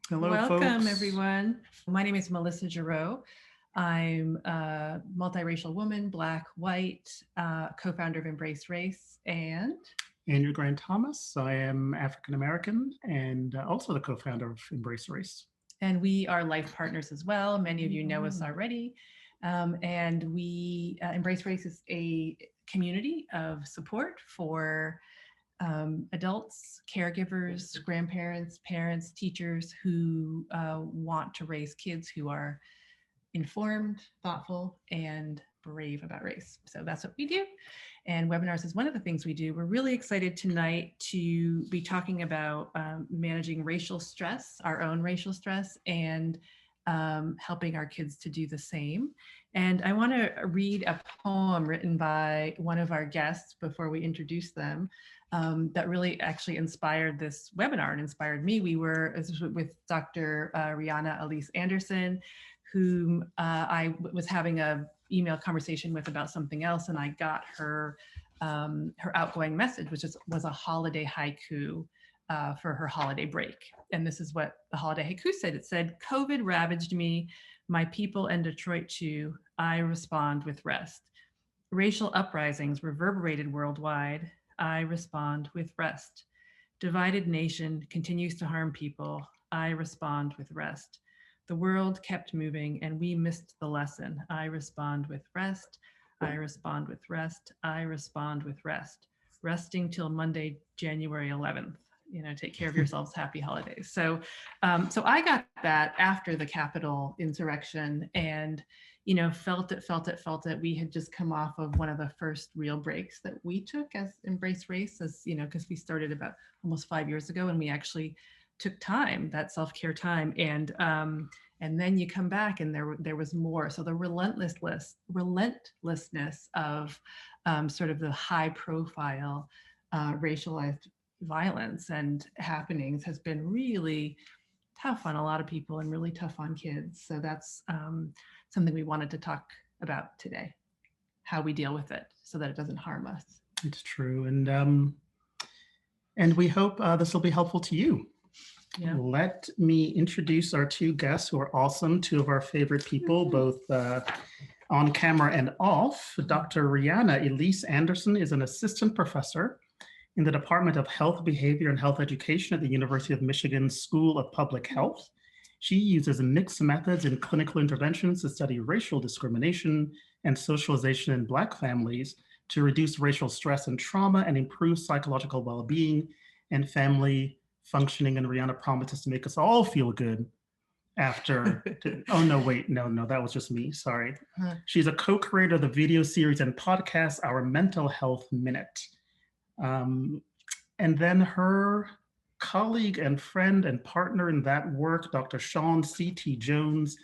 Hello, Welcome, folks. everyone. My name is Melissa Giraud. I'm a multiracial woman, Black, white, co-founder of EmbraceRace, and Andrew Grant-Thomas. I am African American and also the co-founder of EmbraceRace. we are life partners as well. Many of you know us already. And we EmbraceRace is a community of support for adults, caregivers, grandparents, parents, teachers who want to raise kids who are informed, thoughtful, and brave about race. So that's what we do. And webinars is one of the things we do. We're really excited tonight to be talking about managing racial stress, our own racial stress, and helping our kids to do the same. And I want to read a poem written by one of our guests before we introduce them. That really actually inspired this webinar and inspired me. We were with Dr. Rihanna Elise Anderson, whom I was having a email conversation with about something else, and I got her her outgoing message, which was a holiday haiku for her holiday break. And this is what the holiday haiku said. It said, "COVID ravaged me, my people and Detroit too. I respond with rest. Racial uprisings reverberated worldwide. I respond with rest. Divided nation continues to harm people. I respond with rest. The world kept moving and we missed the lesson. I respond with rest. I respond with rest. I respond with rest. Resting till Monday, January 11th. You know, take care of yourselves. Happy holidays." So I got that after the Capitol insurrection, and felt it. We had just come off of one of the first real breaks that we took as EmbraceRace, as because we started about almost 5 years ago, and we actually took time, that self-care time, and then you come back and there was more. So the relentlessness of sort of the high profile racialized violence and happenings has been really tough on a lot of people and really tough on kids. So that's something we wanted to talk about today, how we deal with it so that it doesn't harm us. It's true, and we hope this will be helpful to you. Yeah. Let me introduce our two guests who are awesome, two of our favorite people, both on camera and off. Dr. Rihanna Elise Anderson is an assistant professor in the Department of Health, Behavior, and Health Education at the University of Michigan School of Public Health. She uses mixed methods in clinical interventions to study racial discrimination and socialization in Black families to reduce racial stress and trauma and improve psychological well-being and family functioning. And Rihanna promises to make us all feel good after. Oh, no, wait, no, that was just me. Sorry. She's a co-creator of the video series and podcast, Our Mental Health Minute. And then her colleague and friend and partner in that work, Dr. Sean C.T. Jones,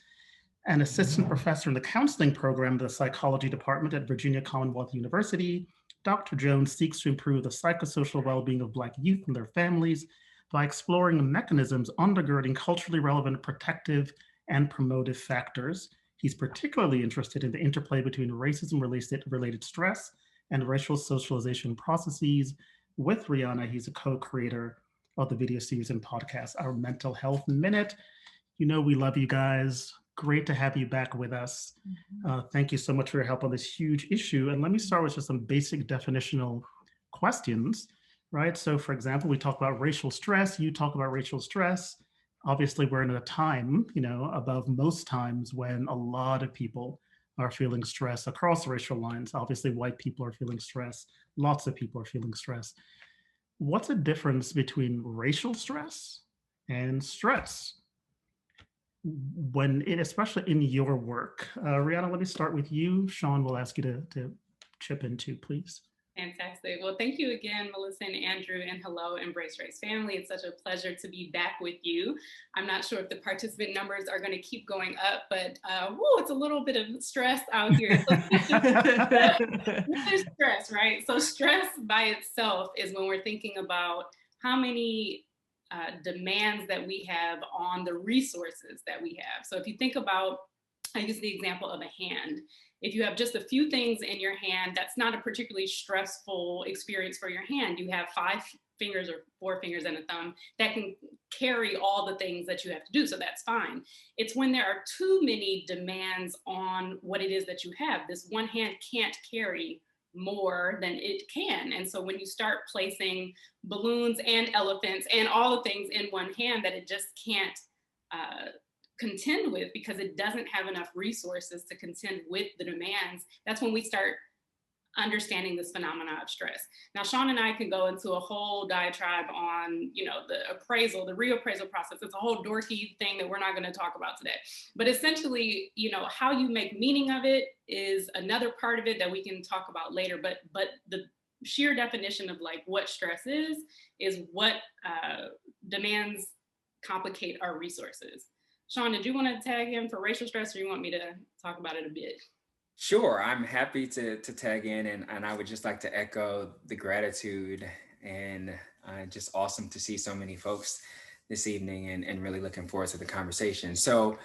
an assistant professor in the counseling program of the psychology department at Virginia Commonwealth University. Dr. Jones seeks to improve the psychosocial well-being of Black youth and their families by exploring mechanisms undergirding culturally relevant protective and promotive factors. He's particularly interested in the interplay between racism-related stress and racial socialization processes. With Rihanna, he's a co-creator of the video series and podcast, Our Mental Health Minute. You know we love you guys. Great to have you back with us. Thank you so much for your help on this huge issue. And let me start with just some basic definitional questions, right? So for example, we talk about racial stress, you talk about racial stress. Obviously, we're in a time, above most times when a lot of people are feeling stress across racial lines. Obviously, white people are feeling stress. Lots of people are feeling stress. What's the difference between racial stress and stress? Especially in your work. Rihanna, let me start with you. Sean will ask you to chip in too, please. Fantastic. Well, thank you again, Melissa and Andrew, and hello, EmbraceRace family. It's such a pleasure to be back with you. I'm not sure if the participant numbers are going to keep going up, but it's a little bit of stress out here. There's stress, right? So stress by itself is when we're thinking about how many demands that we have on the resources that we have. So if you think about, I use the example of a hand. If you have just a few things in your hand, that's not a particularly stressful experience for your hand. You have 5 fingers or 4 fingers and a thumb that can carry all the things that you have to do. So that's fine. It's when there are too many demands on what it is that you have. This one hand can't carry more than it can. And so when you start placing balloons and elephants and all the things in one hand that it just can't contend with because it doesn't have enough resources to contend with the demands, that's when we start understanding this phenomena of stress. Now, Sean and I can go into a whole diatribe on, you know, the appraisal, the reappraisal process. It's a whole dorky thing that we're not going to talk about today. But essentially, you know, how you make meaning of it is another part of it that we can talk about later. But the sheer definition of like what stress is what demands complicate our resources. Sean, did you want to tag in for racial stress, or you want me to talk about it a bit? Sure, I'm happy to tag in, and I would just like to echo the gratitude, and just awesome to see so many folks this evening, and really looking forward to the conversation. So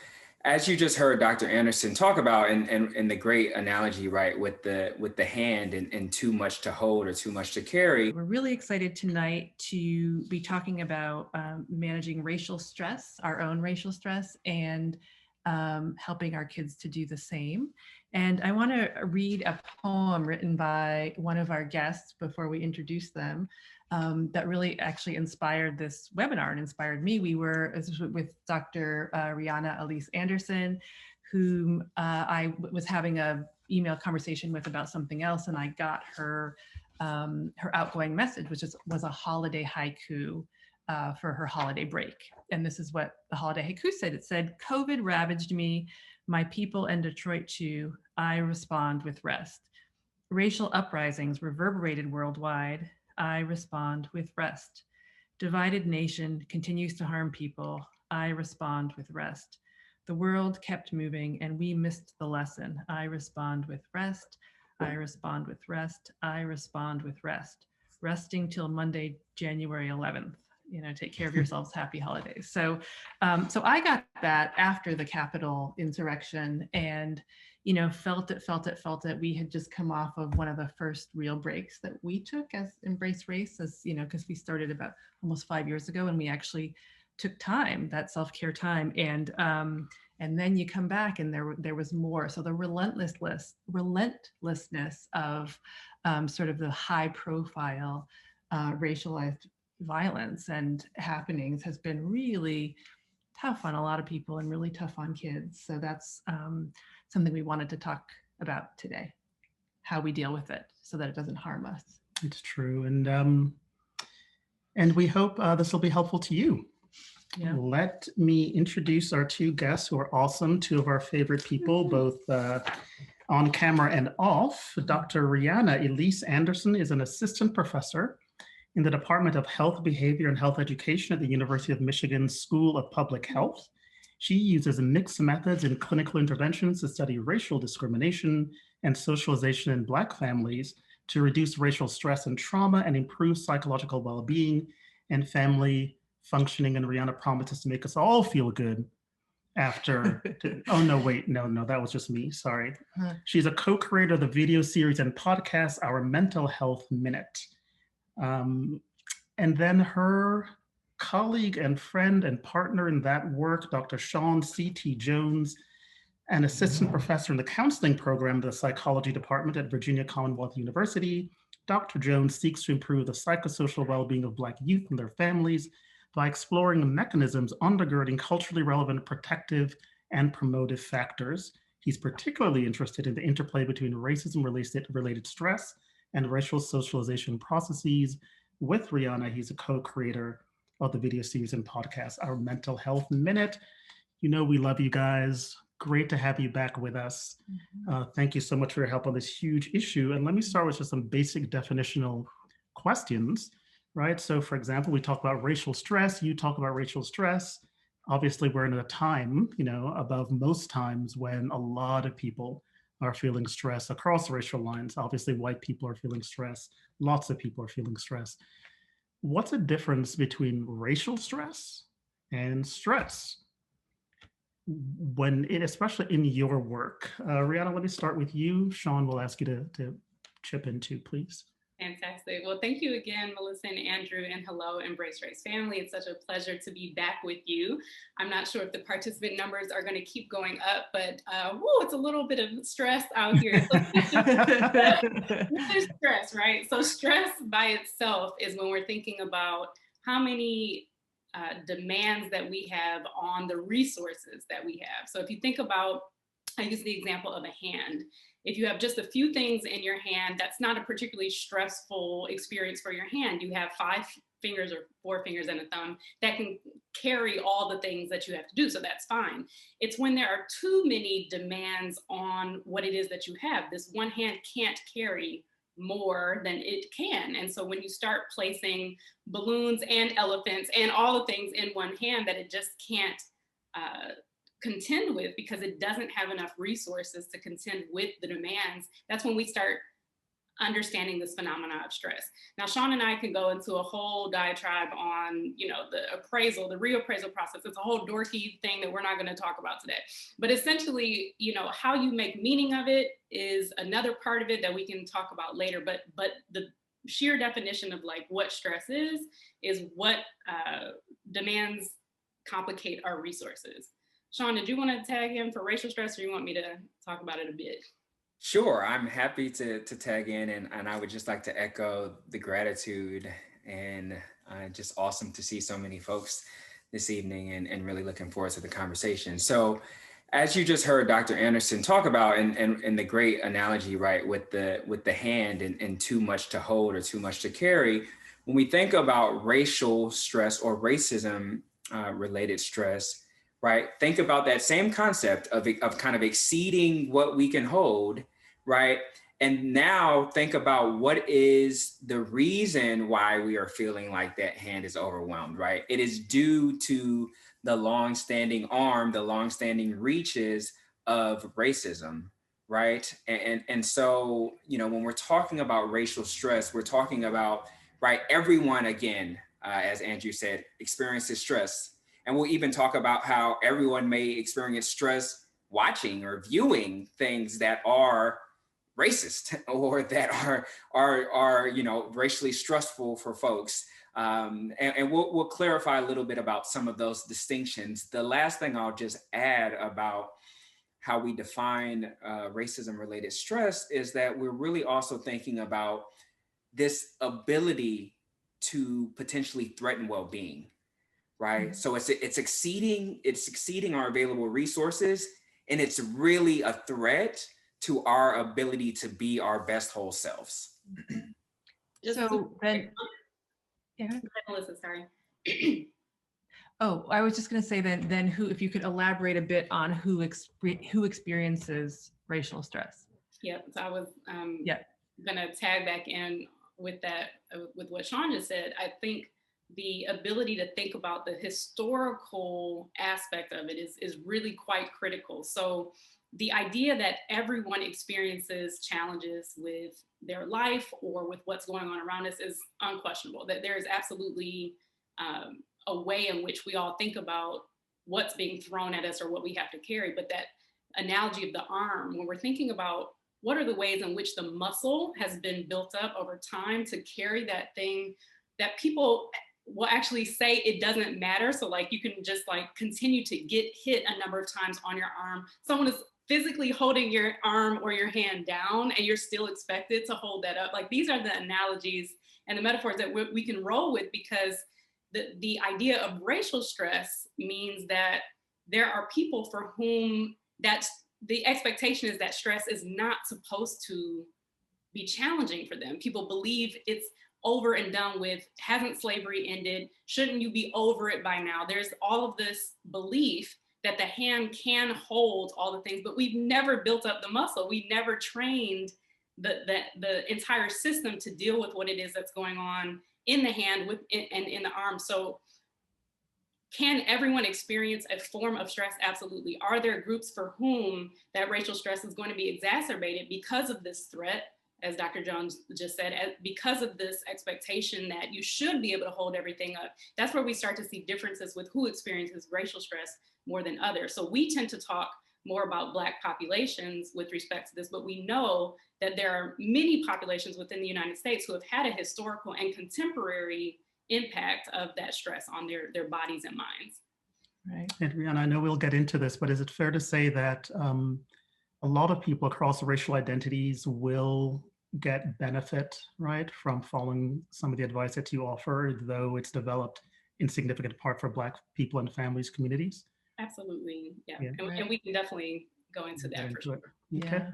as you just heard Dr. Anderson talk about, and the great analogy, right, with the hand and too much to hold or too much to carry. We're really excited tonight to be talking about managing racial stress, our own racial stress, and helping our kids to do the same. And I want to read a poem written by one of our guests before we introduce them that really actually inspired this webinar and inspired me. We were with Dr. Rihanna Elise Anderson, whom I was having an email conversation with about something else, and I got her her outgoing message, which was a holiday haiku for her holiday break. And this is what the holiday haiku said. It said, "COVID ravaged me, my people and Detroit too. I respond with rest. Racial uprisings reverberated worldwide. I respond with rest. Divided nation continues to harm people. I respond with rest. The world kept moving and we missed the lesson. I respond with rest. I respond with rest. I respond with rest. Resting till Monday, January 11th. You know, take care of yourselves. Happy holidays." So I got that after the Capitol insurrection, and, you know, felt it. We had just come off of one of the first real breaks that we took as EmbraceRace, as, you know, because we started about almost 5 years ago, and we actually took time, that self-care time. And then you come back and there was more. So the relentlessness of sort of the high profile racialized violence and happenings has been really tough on a lot of people and really tough on kids. So that's something we wanted to talk about today, how we deal with it so that it doesn't harm us. It's true. And we hope this will be helpful to you. Yeah. Let me introduce our two guests who are awesome, two of our favorite people, both on camera and off. Dr. Rihanna Elise Anderson is an assistant professor in the Department of Health, Behavior, and Health Education at the University of Michigan School of Public Health. She uses mixed methods in clinical interventions to study racial discrimination and socialization in Black families to reduce racial stress and trauma and improve psychological well-being and family functioning. And Rihanna promises to make us all feel good after, oh no, wait, no, that was just me, sorry. She's a co-creator of the video series and podcast, Our Mental Health Minute. And then her colleague and friend and partner in that work, Dr. Sean C.T. Jones, an assistant professor in the counseling program of the psychology department at Virginia Commonwealth University. Dr. Jones seeks to improve the psychosocial well-being of Black youth and their families by exploring the mechanisms undergirding culturally relevant protective and promotive factors. He's particularly interested in the interplay between racism-related stress and racial socialization processes. With Rihanna, he's a co-creator of the video series and podcast, Our Mental Health Minute. You know, we love you guys. Great to have you back with us. Thank you so much for your help on this huge issue. And let me start with just some basic definitional questions, right? So for example, we talk about racial stress, you talk about racial stress. Obviously, we're in a time, you know, above most times when a lot of people are feeling stress across racial lines. Obviously, white people are feeling stress. Lots of people are feeling stress. What's the difference between racial stress and stress? Especially in your work. Rihanna, let me start with you. Sean will ask you to chip in too, please. Fantastic. Well, thank you again, Melissa and Andrew, and hello, EmbraceRace family. It's such a pleasure to be back with you. I'm not sure if the participant numbers are going to keep going up, but it's a little bit of stress out here. So there's stress, right? So stress by itself is when we're thinking about how many demands that we have on the resources that we have. So if you think about, I use the example of a hand. If you have just a few things in your hand, that's not a particularly stressful experience for your hand. You have 5 fingers or 4 fingers and a thumb that can carry all the things that you have to do. So that's fine. It's when there are too many demands on what it is that you have. This one hand can't carry more than it can. And so when you start placing balloons and elephants and all the things in one hand that it just can't contend with because it doesn't have enough resources to contend with the demands, that's when we start understanding this phenomena of stress. Now, Sean and I can go into a whole diatribe on, the appraisal, the reappraisal process. It's a whole dorky thing that we're not going to talk about today. But essentially, how you make meaning of it is another part of it that we can talk about later. But the sheer definition of like what stress is what demands complicate our resources. Sean, did you want to tag in for racial stress, or you want me to talk about it a bit? Sure, I'm happy to tag in, and I would just like to echo the gratitude, and just awesome to see so many folks this evening, and really looking forward to the conversation. So as you just heard Dr. Anderson talk about, and the great analogy, right, with the hand and too much to hold or too much to carry, when we think about racial stress or racism related stress, right? Think about that same concept of kind of exceeding what we can hold, right? And now think about what is the reason why we are feeling like that hand is overwhelmed, right? It is due to the long-standing arm, the long-standing reaches of racism, right? And so, when we're talking about racial stress, we're talking about, right, everyone, again, as Andrew said, experiences stress. And we'll even talk about how everyone may experience stress watching or viewing things that are racist or that are racially stressful for folks. And we'll clarify a little bit about some of those distinctions. The last thing I'll just add about how we define racism-related stress is that we're really also thinking about this ability to potentially threaten well-being. Right. So it's exceeding our available resources, and it's really a threat to our ability to be our best whole selves. So then, yeah, Melissa, sorry. Oh, I was just going to say then who, if you could elaborate a bit on who experiences racial stress. Yeah. So I was going to tag back in with that, with what Sean just said. I think the ability to think about the historical aspect of it is really quite critical. So the idea that everyone experiences challenges with their life or with what's going on around us is unquestionable, that there is absolutely a way in which we all think about what's being thrown at us or what we have to carry. But that analogy of the arm, when we're thinking about what are the ways in which the muscle has been built up over time to carry that thing that people will actually say it doesn't matter. So like you can just like continue to get hit a number of times on your arm. Someone is physically holding your arm or your hand down and you're still expected to hold that up. Like these are the analogies and the metaphors that we can roll with, because the idea of racial stress means that there are people for whom that's the expectation is that stress is not supposed to be challenging for them. People believe it's over and done with. Hasn't slavery ended? Shouldn't you be over it by now? There's all of this belief that the hand can hold all the things, but we've never built up the muscle. We never trained the entire system to deal with what it is that's going on in the hand and in the arm. So can everyone experience a form of stress? Absolutely. Are there groups for whom that racial stress is going to be exacerbated because of this threat? As Dr. Jones just said, because of this expectation that you should be able to hold everything up. That's where we start to see differences with who experiences racial stress more than others. So we tend to talk more about Black populations with respect to this, but we know that there are many populations within the United States who have had a historical and contemporary impact of that stress on their bodies and minds. Right. And I know we'll get into this, but is it fair to say that a lot of people across racial identities will get benefit, right, from following some of the advice that you offer, though it's developed in significant part for Black people and families, communities? Absolutely, yeah. And, Right. and we can definitely go into that for sure. Okay. Yeah.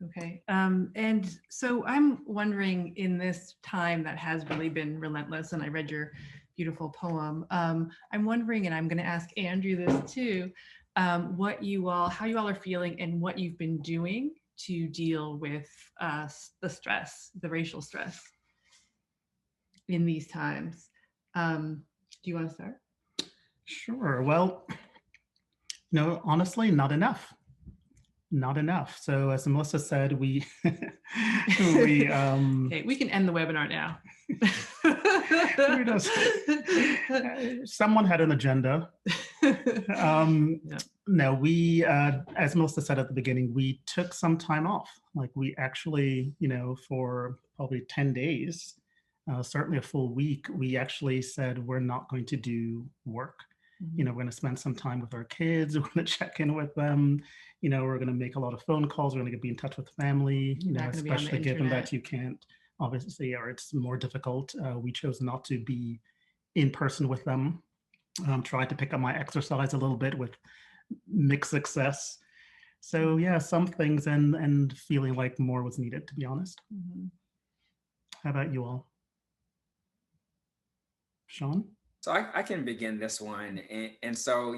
Okay. And so I'm wondering, in this time that has really been relentless, and I read your beautiful poem, I'm wondering, and I'm going to ask Andrew this too, how you all are feeling and what you've been doing to deal with the stress, the racial stress in these times. Do you want to start? Sure. Well, no, honestly, not enough. Not enough. So as Melissa said, we Okay, we can end the webinar now. Someone had an agenda. Yeah. No, we, as Melissa said at the beginning, we took some time off. Like we actually, for probably 10 days, certainly a full week, we actually said we're not going to do work. We're going to spend some time with our kids. We're going to check in with them. We're going to make a lot of phone calls. We're going to be in touch with family, especially given that you can't, obviously, or it's more difficult. We chose not to be in person with them. Tried to pick up my exercise a little bit with mixed success. So yeah, some things and feeling like more was needed, to be honest. How about you all? Sean? So I can begin this one. And so,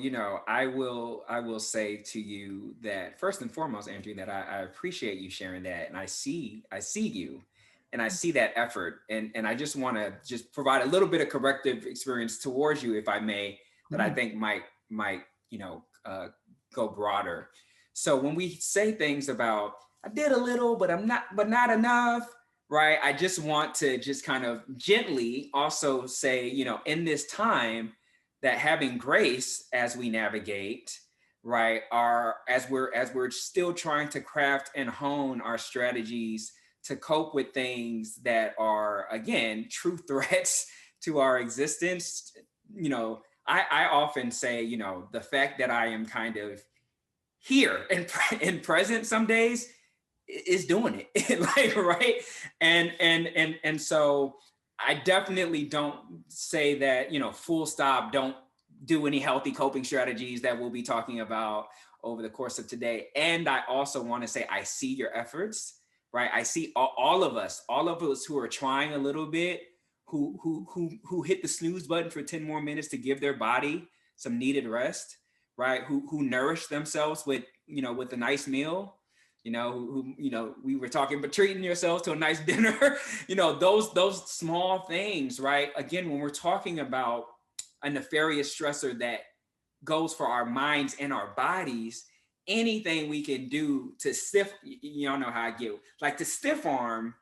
I will say to you that first and foremost, Andrew, that I appreciate you sharing that. And I see you and I see that effort. And I just want to just provide a little bit of corrective experience towards you, if I may, that I think might go broader. So when we say things about, I did a little, but not enough, right? I just want to just kind of gently also say, in this time, that having grace as we navigate, right, as we're still trying to craft and hone our strategies to cope with things that are, again, true threats to our existence. I often say, the fact that I am kind of here and present some days is doing it, like, right? And so I definitely don't say that, full stop, don't do any healthy coping strategies that we'll be talking about over the course of today. And I also want to say, I see your efforts, right? I see all of us who are trying a little bit, who hit the snooze button for 10 more minutes to give their body some needed rest, right? Who nourish themselves with a nice meal, we were talking about treating yourselves to a nice dinner, those small things, right? Again, when we're talking about a nefarious stressor that goes for our minds and our bodies, anything we can do to y'all know how I get, like to stiff arm,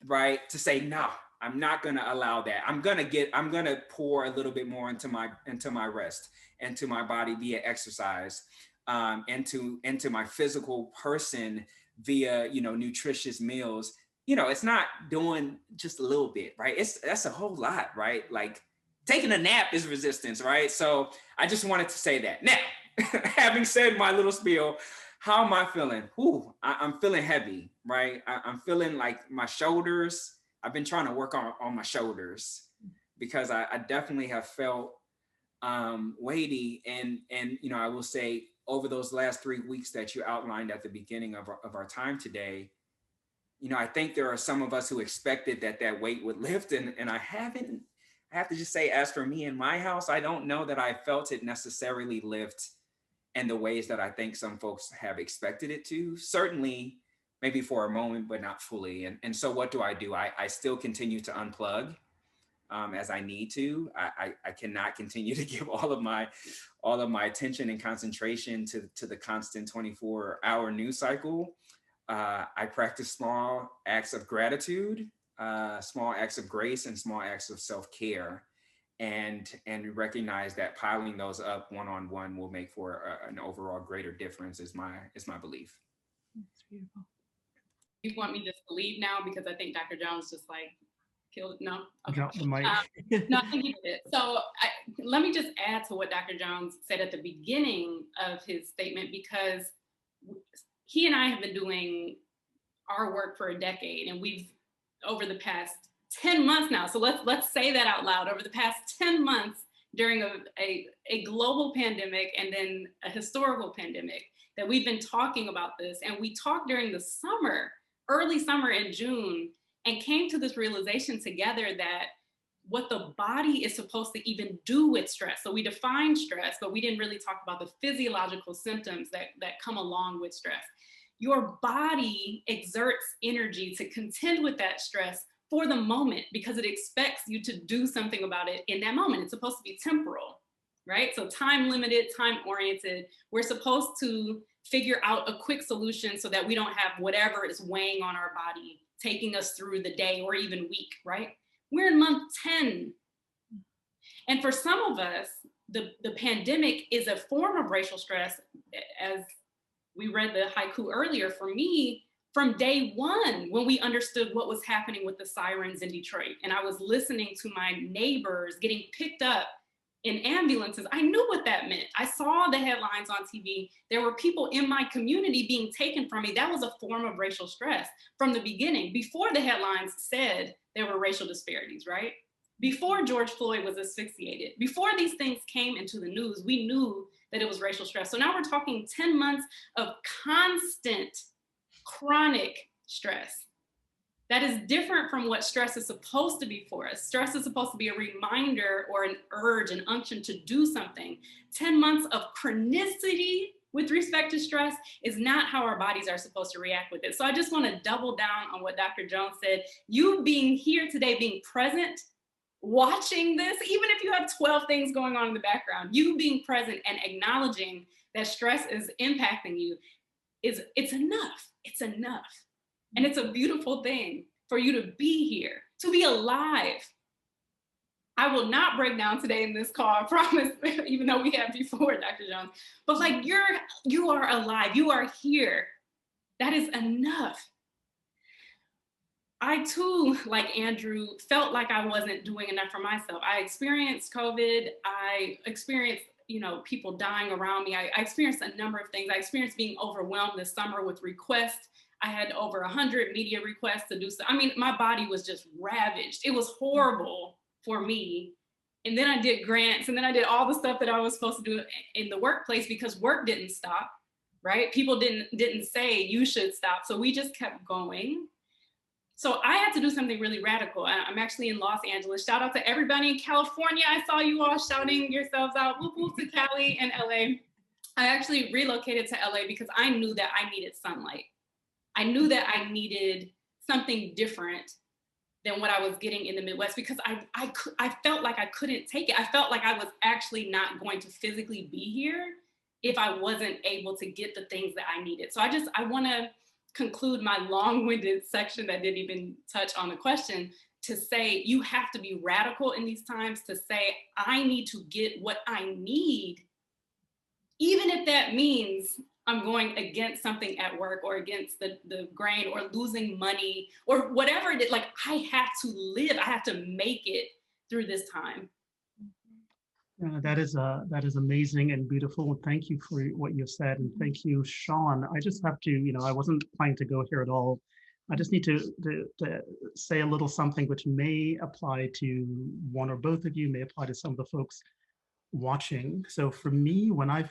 right? To say, no, I'm not going to allow that. I'm going to pour a little bit more into my rest and to my body via exercise, into my physical person via, nutritious meals. It's not doing just a little bit, right? That's a whole lot, right? Like taking a nap is resistance, right? So I just wanted to say that. Now, having said my little spiel, how am I feeling? I'm feeling heavy, right? I'm feeling like my shoulders. I've been trying to work on my shoulders because I definitely have felt weighty. And I will say over those last 3 weeks that you outlined at the beginning of our time today, I think there are some of us who expected that weight would lift, and I haven't. I have to just say, as for me in my house, I don't know that I felt it necessarily lift in the ways that I think some folks have expected it to. Certainly, maybe for a moment, but not fully. And so what do? I still continue to unplug as I need to. I cannot continue to give all of my attention and concentration to the constant 24-hour news cycle. I practice small acts of gratitude, small acts of grace, and small acts of self-care. and recognize that piling those up one-on-one will make for an overall greater difference is my belief. That's beautiful. You want me just to leave now because I think Dr. Jones just like killed it? No? Okay. Drop the mic. No, I think he did. So let me just add to what Dr. Jones said at the beginning of his statement, because he and I have been doing our work for a decade, and we've, over the past 10 months now, so let's say that out loud, over the past 10 months during a global pandemic and then a historical pandemic, that we've been talking about this. And we talked during the summer, early summer in June, and came to this realization together that what the body is supposed to even do with stress. So we defined stress, but we didn't really talk about the physiological symptoms that come along with stress. Your body exerts energy to contend with that stress for the moment because it expects you to do something about it in that moment. It's supposed to be temporal, right? So time limited, time oriented. We're supposed to figure out a quick solution so that we don't have whatever is weighing on our body, taking us through the day or even week, right? We're in month 10. And for some of us, the pandemic is a form of racial stress. As we read the haiku earlier, for me, from day one, when we understood what was happening with the sirens in Detroit, and I was listening to my neighbors getting picked up in ambulances, I knew what that meant. I saw the headlines on TV. There were people in my community being taken from me. That was a form of racial stress from the beginning, before the headlines said there were racial disparities, right? Before George Floyd was asphyxiated, before these things came into the news, we knew that it was racial stress. So now we're talking 10 months of constant, chronic stress. That is different from what stress is supposed to be for us. Stress is supposed to be a reminder or an urge, an unction to do something. 10 months of chronicity with respect to stress is not how our bodies are supposed to react with it. So I just want to double down on what Dr. Jones said. You being here today, being present, watching this, even if you have 12 things going on in the background, you being present and acknowledging that stress is impacting you, it's enough. It's enough. And it's a beautiful thing for you to be here, to be alive. I will not break down today in this call, I promise, even though we have before, Dr. Jones. But like, you are alive, you are here. That is enough. I too, like Andrew, felt like I wasn't doing enough for myself. I experienced COVID. I experienced, people dying around me. I experienced a number of things. I experienced being overwhelmed this summer with requests. I had over 100 media requests to do so. I mean, my body was just ravaged. It was horrible for me. And then I did grants, and then I did all the stuff that I was supposed to do in the workplace because work didn't stop, right? People didn't say you should stop. So we just kept going. So I had to do something really radical. I'm actually in Los Angeles. Shout out to everybody in California. I saw you all shouting yourselves out. Whoop, whoop to Cali and LA. I actually relocated to LA because I knew that I needed sunlight. I knew that I needed something different than what I was getting in the Midwest because I felt like I couldn't take it. I felt like I was actually not going to physically be here if I wasn't able to get the things that I needed. So I want to conclude my long-winded section that didn't even touch on the question to say you have to be radical in these times to say I need to get what I need, even if that means I'm going against something at work or against the grain or losing money or whatever it is. Like, I have to live. I have to make it through this time. That is amazing and beautiful. And thank you for what you said. And thank you, Sean. I just have to, I wasn't planning to go here at all. I just need to say a little something which may apply to one or both of you, may apply to some of the folks watching. So for me, when I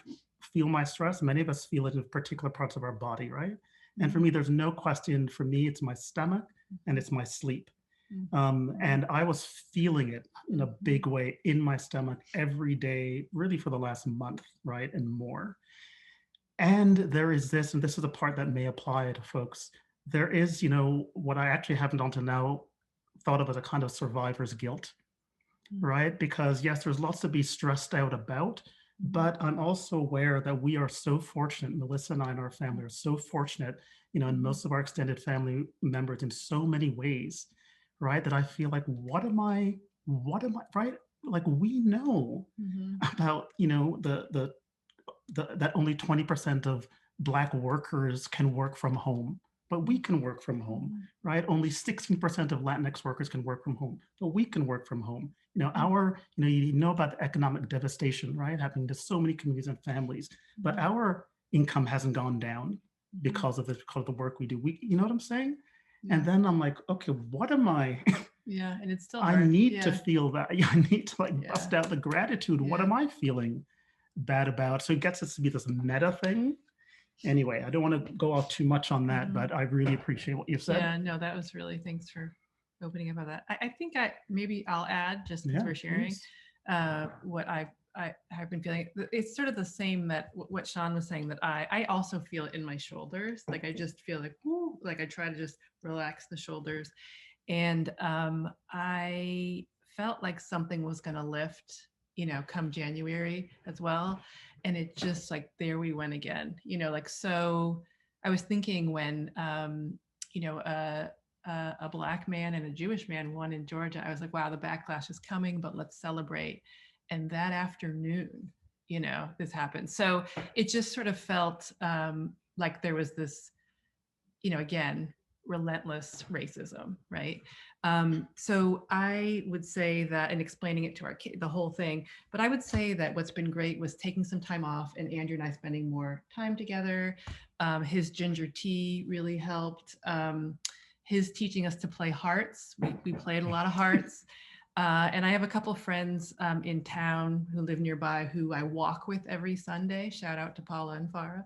feel my stress, many of us feel it in particular parts of our body, right? And for me, there's no question, for me, it's my stomach and it's my sleep. And I was feeling it in a big way in my stomach every day, really for the last month, right? And more. And there is this, and this is the part that may apply to folks. There is, what I actually haven't until now thought of as a kind of survivor's guilt, right? Because yes, there's lots to be stressed out about, but I'm also aware that we are so fortunate, Melissa and I and our family are so fortunate, and most of our extended family members in so many ways, right? That I feel like, what am I, right? like we know Mhm. about, that only 20% of Black workers can work from home, but we can work from home, Mhm. right? Only 16% of Latinx workers can work from home, but we can work from home. You know about the economic devastation, right? Happening to so many communities and families, but our income hasn't gone down Mhm. because of this, because of the work we do. You know what I'm saying? And Yeah. then I'm like, okay, what am I? Yeah, and it's still I hard. need to Yeah. feel that. I need to like Yeah. bust out the gratitude. What Yeah. am I feeling bad about? So it gets us to be this meta thing. Anyway, I don't want to go off too much on that, but I really appreciate what you said. Yeah, no, that was really, thanks for opening up about that. I think maybe I'll add, just because Yeah, we're sharing, please. what I have been feeling. It's sort of the same that what Sean was saying, that I also feel it in my shoulders. Like I just feel like, whoo, like I try to just relax the shoulders. And I felt like something was going to lift, come January as well. And it just like, there we went again, like, so I was thinking when, you know, a Black man and a Jewish man won in Georgia, I was like, wow, the backlash is coming, but let's celebrate. And that afternoon, this happened. So it just sort of felt like there was this, again, relentless racism, right? So I would say that, and explaining it to our kid, the whole thing, but I would say that what's been great was taking some time off and Andrew and I spending more time together. His ginger tea really helped. His teaching us to play hearts. We played a lot of hearts. And I have a couple of friends in town who live nearby who I walk with every Sunday. Shout out to Paula and Farah.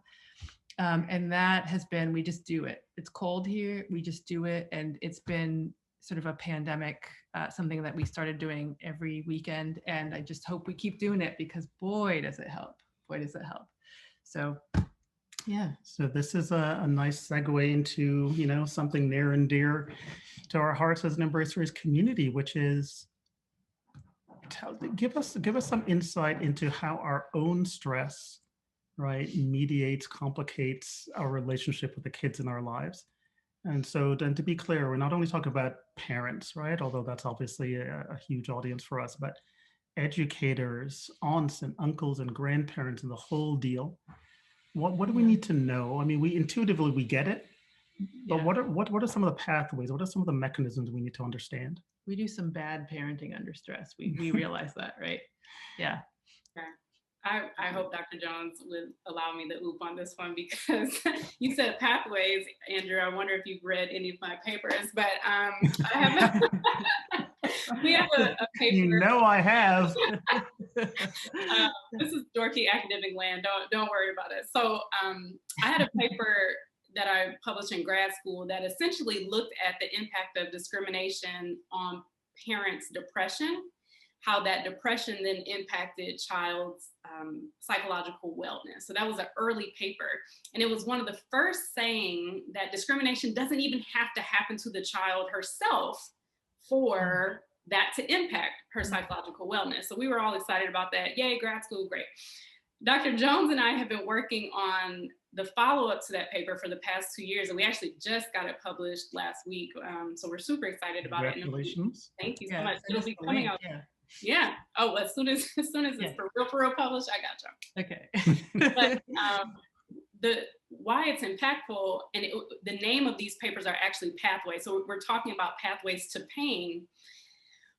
And that has been, we just do it. It's cold here, we just do it. And it's been sort of a pandemic, something that we started doing every weekend. And I just hope we keep doing it, because boy, does it help. Boy, does it help. So, yeah. So this is a nice segue into, something near and dear to our hearts as an EmbraceRace community, which is give us some insight into how our own stress, right, mediates, complicates our relationship with the kids in our lives. And so then, to be clear, we're not only talking about parents, right, although that's obviously a huge audience for us, but educators, aunts and uncles and grandparents and the whole deal. What do we need to know? I mean, we intuitively we get it, but what are some of the pathways? What are some of the mechanisms we need to understand? We do some bad parenting under stress. We realize that, right? Yeah. I hope Dr. Jones would allow me to oop on this one, because you said pathways, Andrew. I wonder if you've read any of my papers, but I have. We have a paper. I have. This is dorky academic land. Don't worry about it. So I had a paper that I published in grad school that essentially looked at the impact of discrimination on parents' depression, how that depression then impacted child's psychological wellness. So that was an early paper. And it was one of the first saying that discrimination doesn't even have to happen to the child herself for that to impact her psychological wellness. So we were all excited about that. Yay, grad school, great. Dr. Jones and I have been working on the follow-up to that paper for the past 2 years, and we actually just got it published last week. So we're super excited about it. Congratulations. Thank you so much. It'll be coming out. Yeah. Oh, as soon as it's for real published, I got you. Okay. But why it's impactful, and the name of these papers are actually pathways. So we're talking about pathways to pain.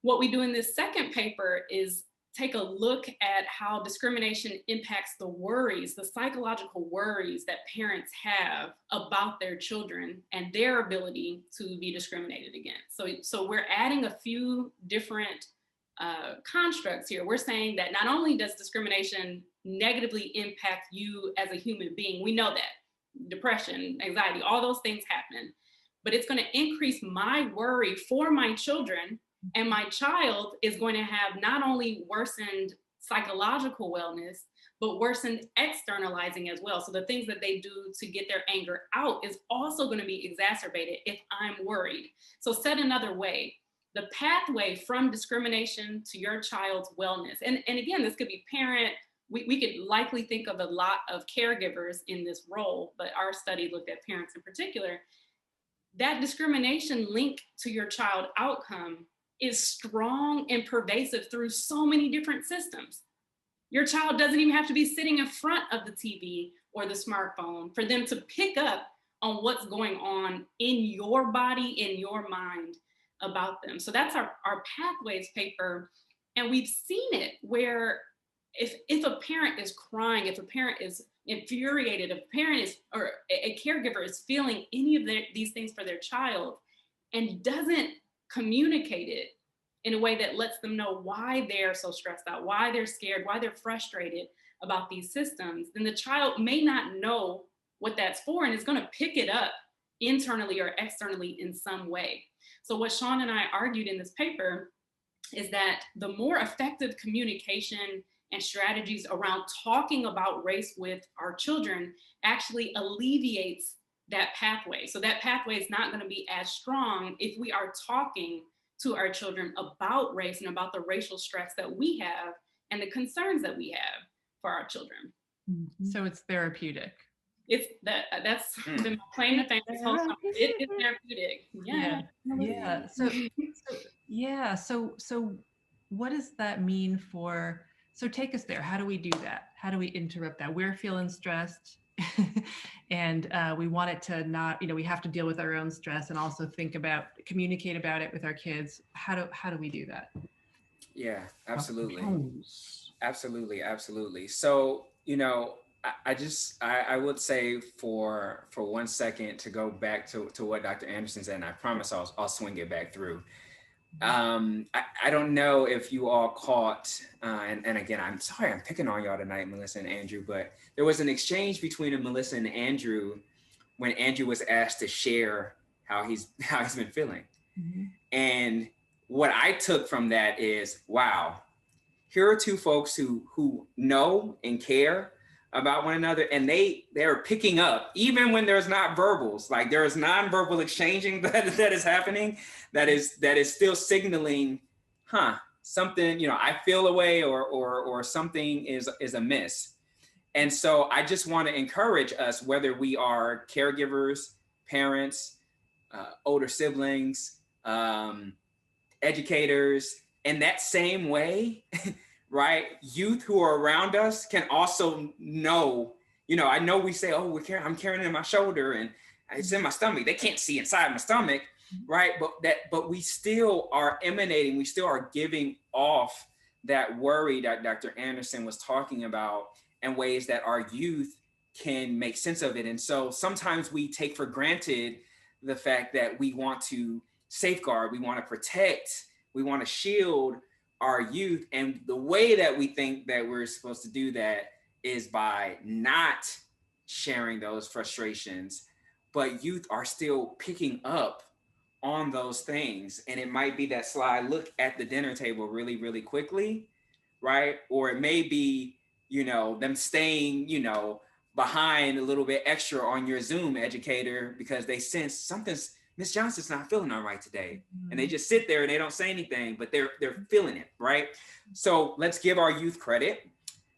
What we do in this second paper is take a look at how discrimination impacts the worries, the psychological worries that parents have about their children and their ability to be discriminated against. So we're adding a few different constructs here. We're saying that not only does discrimination negatively impact you as a human being, we know that depression, anxiety, all those things happen, but it's going to increase my worry for my children. And my child is going to have not only worsened psychological wellness, but worsened externalizing as well. So the things that they do to get their anger out is also going to be exacerbated if I'm worried. So said another way, the pathway from discrimination to your child's wellness. And again, this could be parent. We could likely think of a lot of caregivers in this role, but our study looked at parents in particular. That discrimination link to your child outcome is strong and pervasive through so many different systems. Your child doesn't even have to be sitting in front of the TV or the smartphone for them to pick up on what's going on in your body, in your mind about them. So that's our pathways paper. And we've seen it where if a parent is crying, if a parent is infuriated, if a parent is, or a caregiver is feeling any of these things for their child and doesn't communicate it in a way that lets them know why they're so stressed out, why they're scared, why they're frustrated about these systems, then the child may not know what that's for and is going to pick it up internally or externally in some way. So what Sean and I argued in this paper is that the more effective communication and strategies around talking about race with our children actually alleviates that pathway. So that pathway is not going to be as strong if we are talking to our children about race and about the racial stress that we have and the concerns that we have for our children. So it's therapeutic. It's that's been my claim to fame this whole time. It is therapeutic. Yeah. So what does that mean for, so take us there. How do we do that? How do we interrupt that? We're feeling stressed and we want it to not, we have to deal with our own stress and also communicate about it with our kids. How do we do that? Yeah, absolutely. Absolutely. So, I would say for 1 second to go back to what Dr. Anderson said, and I promise I'll swing it back through. I don't know if you all caught, and again, I'm sorry I'm picking on y'all tonight, Melissa and Andrew, but there was an exchange between Melissa and Andrew when Andrew was asked to share how he's been feeling. Mm-hmm. And what I took from that is, wow, here are two folks who know and care about one another, and they're picking up even when there's not verbals, like there is nonverbal exchanging that is happening, that is still signaling, something, I feel a way or something is amiss. And so I just want to encourage us, whether we are caregivers, parents, older siblings, educators, in that same way, right? Youth who are around us can also know, I know we say, oh, I'm carrying it in my shoulder and it's in my stomach. They can't see inside my stomach, right? But we still are emanating, we still are giving off that worry that Dr. Anderson was talking about in ways that our youth can make sense of it. And so sometimes we take for granted the fact that we want to safeguard, we want to protect, we want to shield our youth. And the way that we think that we're supposed to do that is by not sharing those frustrations, but youth are still picking up on those things. And it might be that sly look at the dinner table really, really quickly, right? Or it may be, them staying, behind a little bit extra on your Zoom, educator, because they sense Miss Johnson's not feeling all right today. And they just sit there and they don't say anything, but they're feeling it, right? So let's give our youth credit.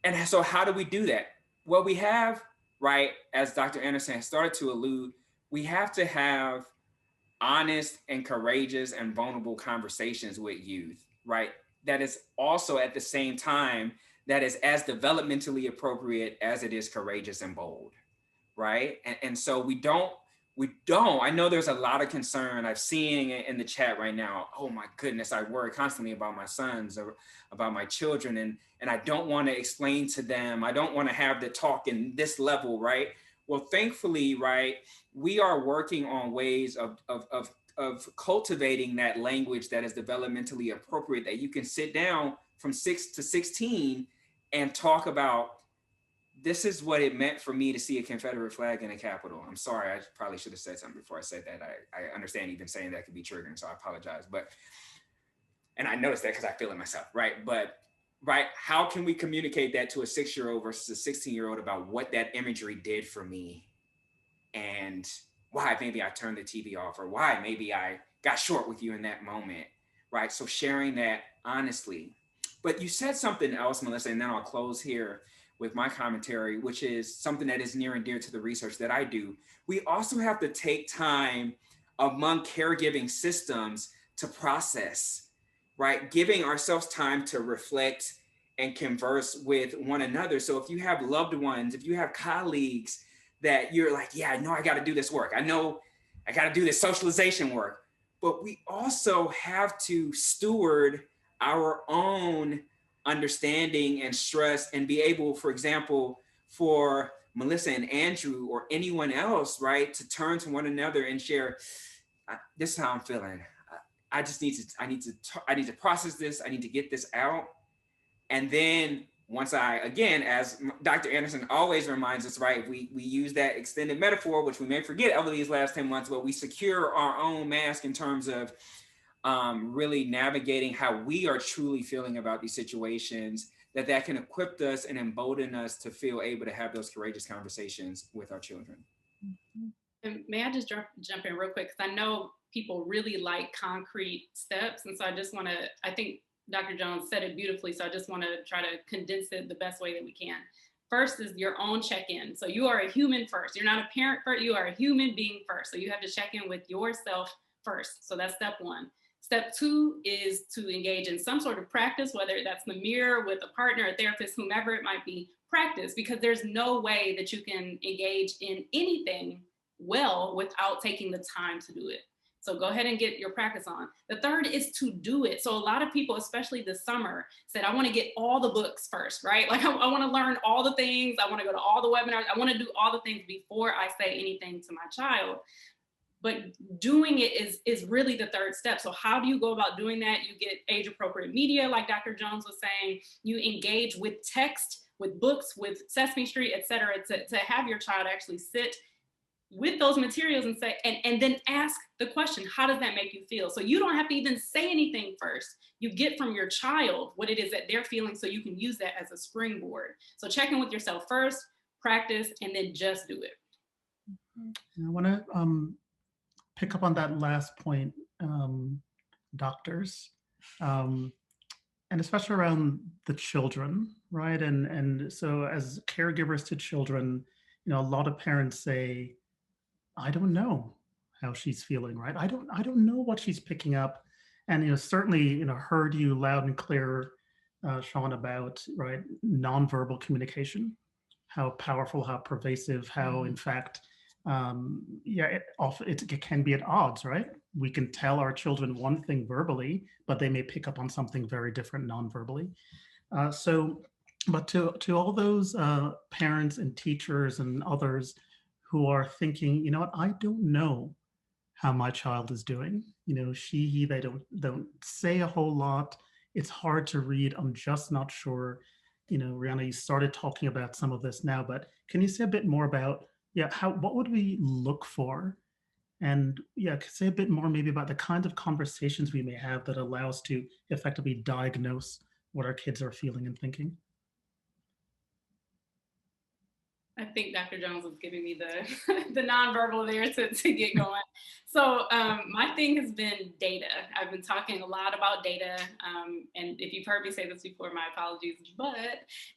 And so how do we do that? Well, we have, right, as Dr. Anderson has started to allude, we have to have honest and courageous and vulnerable conversations with youth, right? That is also at the same time, that is as developmentally appropriate as it is courageous and bold, right? And so we don't, I know there's a lot of concern. I'm seeing it in the chat right now. Oh my goodness, I worry constantly about my sons or about my children. And I don't want to explain to them. I don't want to have the talk in this level, right? Well, thankfully, right, we are working on ways of cultivating that language that is developmentally appropriate, that you can sit down from 6 to 16 and talk about, this is what it meant for me to see a Confederate flag in a Capitol. I'm sorry, I probably should have said something before I said that. I understand even saying that could be triggering, so I apologize. And I noticed that because I feel it myself, right? But, right, how can we communicate that to a 6-year-old versus a 16-year-old about what that imagery did for me and why maybe I turned the TV off or why maybe I got short with you in that moment, right? So sharing that honestly. But you said something else, Melissa, and then I'll close here with my commentary, which is something that is near and dear to the research that I do. We also have to take time among caregiving systems to process, right? Giving ourselves time to reflect and converse with one another. So if you have loved ones, if you have colleagues that you're like, yeah, I know I got to do this work. I know I got to do this socialization work. But we also have to steward our own understanding and stress and be able, for example, for Melissa and Andrew or anyone else, right, to turn to one another and share, this is how I'm feeling. I just need to, I need to process this. I need to get this out. And then once I, again, as Dr. Anderson always reminds us, right, we use that extended metaphor, which we may forget over these last 10 months, but we secure our own mask in terms of really navigating how we are truly feeling about these situations, that can equip us and embolden us to feel able to have those courageous conversations with our children. And may I just jump in real quick? Because I know people really like concrete steps. And so I just want to, I think Dr. Jones said it beautifully. So I just want to try to condense it the best way that we can. First is your own check-in. So you are a human first. You're not a parent first. You are a human being first. So you have to check in with yourself first. So that's step one. Step two is to engage in some sort of practice, whether that's the mirror with a partner, a therapist, whomever it might be, practice, because there's no way that you can engage in anything well without taking the time to do it. So go ahead and get your practice on. The third is to do it. So a lot of people, especially this summer, said, I want to get all the books first, right? Like I want to learn all the things. I want to go to all the webinars. I want to do all the things before I say anything to my child. But doing it is really the third step. So how do you go about doing that? You get age appropriate media, like Dr. Jones was saying. You engage with text, with books, with Sesame Street, et cetera, to have your child actually sit with those materials and say, and then ask the question, how does that make you feel? So you don't have to even say anything first. You get from your child what it is that they're feeling, so you can use that as a springboard. So check in with yourself first, practice, and then just do it. I want to pick up on that last point, doctors, and especially around the children, right? And so as caregivers to children, you know, a lot of parents say, I don't know how she's feeling, right? I don't know what she's picking up. And, you know, certainly, you know, heard you loud and clear, Sean, about, right, nonverbal communication, how powerful, how pervasive, how, in fact, yeah, it can be at odds, right? We can tell our children one thing verbally, but they may pick up on something very different non-verbally. But to all those parents and teachers and others who are thinking, you know what, I don't know how my child is doing. You know, she, he, they don't say a whole lot. It's hard to read. I'm just not sure. You know, Rihanna, you started talking about some of this now, but can you say a bit more about, yeah, what would we look for? And yeah, say a bit more maybe about the kind of conversations we may have that allow us to effectively diagnose what our kids are feeling and thinking. I think Dr. Jones was giving me the nonverbal there to get going. So my thing has been data. I've been talking a lot about data. And if you've heard me say this before, my apologies, but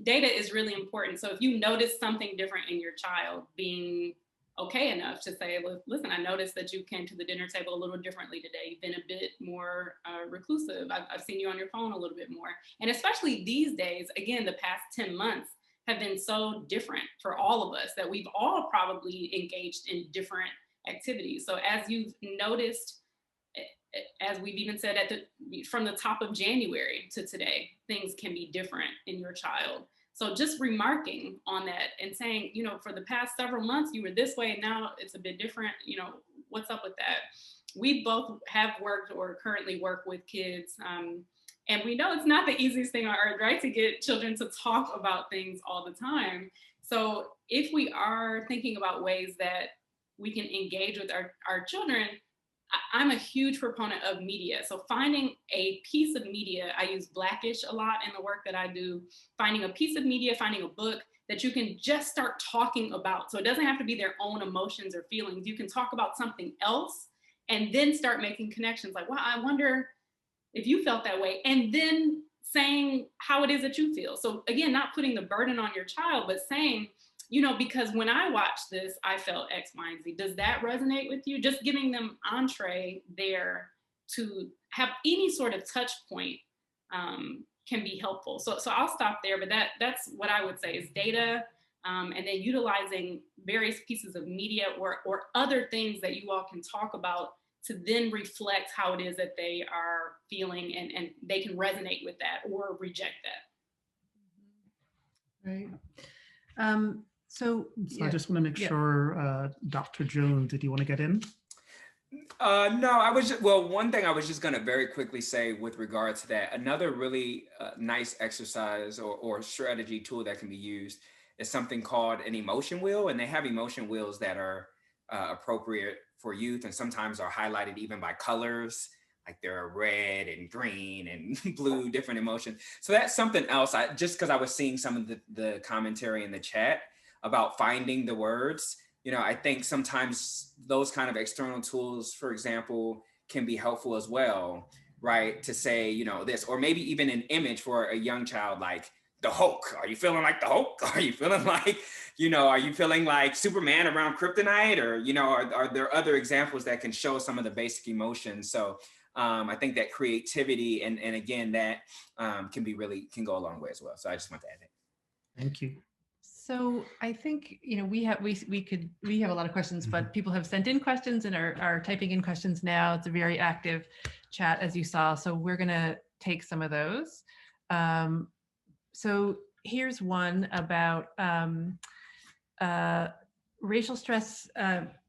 data is really important. So if you notice something different in your child, being okay enough to say, listen, I noticed that you came to the dinner table a little differently today. You've been a bit more reclusive. I've seen you on your phone a little bit more. And especially these days, again, the past 10 months, have been so different for all of us that we've all probably engaged in different activities. So as you've noticed, as we've even said from the top of January to today, things can be different in your child. So just remarking on that and saying, you know, for the past several months, you were this way, and now it's a bit different. You know, what's up with that? We both have worked or currently work with kids. And we know it's not the easiest thing on earth, right? To get children to talk about things all the time. So if we are thinking about ways that we can engage with our children, I'm a huge proponent of media. So finding a piece of media, I use Blackish a lot in the work that I do, finding a piece of media, finding a book that you can just start talking about. So it doesn't have to be their own emotions or feelings. You can talk about something else and then start making connections like, wow, I wonder if you felt that way, and then saying how it is that you feel. So again, not putting the burden on your child, but saying, you know, because when I watched this, I felt X, Y, and Z. Does that resonate with you? Just giving them entree there to have any sort of touch point can be helpful. So I'll stop there, but that's what I would say is data, and then utilizing various pieces of media or other things that you all can talk about to then reflect how it is that they are feeling, and they can resonate with that or reject that. Right. So Yeah. I just want to make sure, Dr. Jones, did you want to get in? No, I was just, well, one thing I was just going to very quickly say with regard to that, another really nice exercise or strategy tool that can be used is something called an emotion wheel. And they have emotion wheels that are appropriate for youth and sometimes are highlighted even by colors, like there are red and green and blue, different emotions. So that's something else. Just because I was seeing some of the commentary in the chat about finding the words, you know, I think sometimes those kind of external tools, for example, can be helpful as well, right? To say, you know, this, or maybe even an image for a young child, like the Hulk. Are you feeling like the Hulk? Are you feeling like, you know, are you feeling like Superman around kryptonite? Or, you know, are there other examples that can show some of the basic emotions? So I think that creativity and again, that can go a long way as well. So I just want to add that. Thank you. So I think, you know, we have a lot of questions, but people have sent in questions and are typing in questions now. It's a very active chat, as you saw. So we're going to take some of those. So here's one about racial stress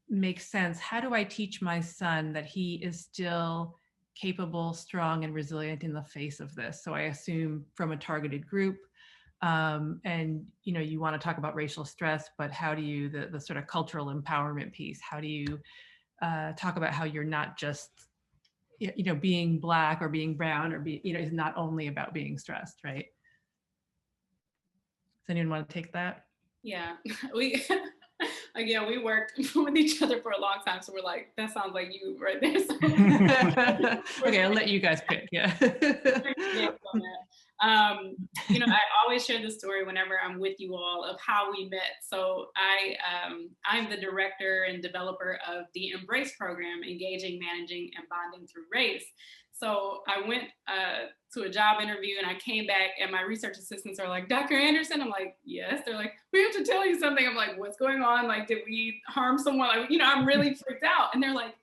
makes sense. How do I teach my son that he is still capable, strong, and resilient in the face of this? So I assume from a targeted group. And you know, you want to talk about racial stress, but how do you, the sort of cultural empowerment piece, how do you talk about how you're not just, you know, being Black or being brown or you know, is not only about being stressed, right? Does anyone want to take that? Yeah, we worked with each other for a long time, so we're like, that sounds like you right there. So okay, I'll let you guys pick. Yeah. You know, I always share this story whenever I'm with you all of how we met. So I'm the director and developer of the Embrace program, Engaging, Managing, and Bonding Through Race. So I went to a job interview and I came back and my research assistants are like, Dr. Anderson? I'm like, yes. They're like, we have to tell you something. I'm like, what's going on? Like, did we harm someone? Like, you know, I'm really freaked out. And they're like,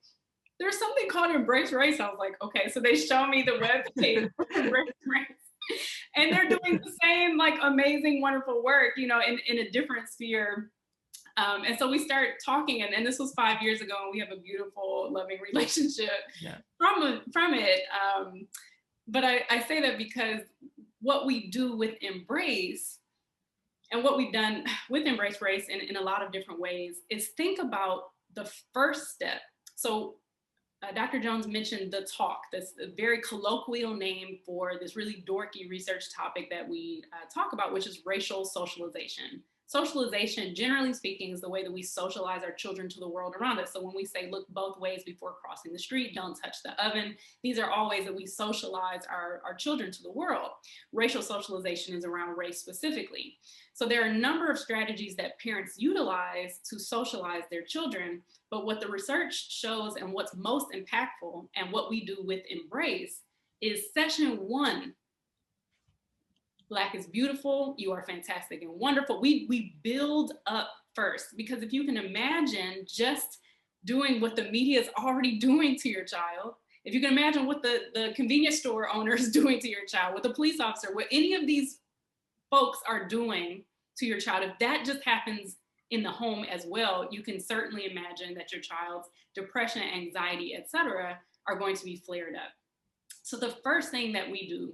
there's something called EmbraceRace. I was like, okay. So they show me the website for EmbraceRace. And they're doing the same, like, amazing, wonderful work, you know, in a different sphere. And so we start talking, and this was 5 years ago, and we have a beautiful, loving relationship from it. But I say that because what we do with Embrace and what we've done with EmbraceRace in a lot of different ways is think about the first step. So Dr. Jones mentioned the talk, this very colloquial name for this really dorky research topic that we talk about, which is racial socialization. Socialization, generally speaking, is the way that we socialize our children to the world around us. So when we say look both ways before crossing the street, don't touch the oven, these are all ways that we socialize our children to the world. Racial socialization is around race specifically. So there are a number of strategies that parents utilize to socialize their children, but what the research shows and what's most impactful and what we do with Embrace is session 1. Black is beautiful, you are fantastic and wonderful. We build up first, because if you can imagine just doing what the media is already doing to your child, if you can imagine what the convenience store owner is doing to your child, what the police officer, what any of these folks are doing to your child, if that just happens in the home as well, you can certainly imagine that your child's depression, anxiety, etc., are going to be flared up. So the first thing that we do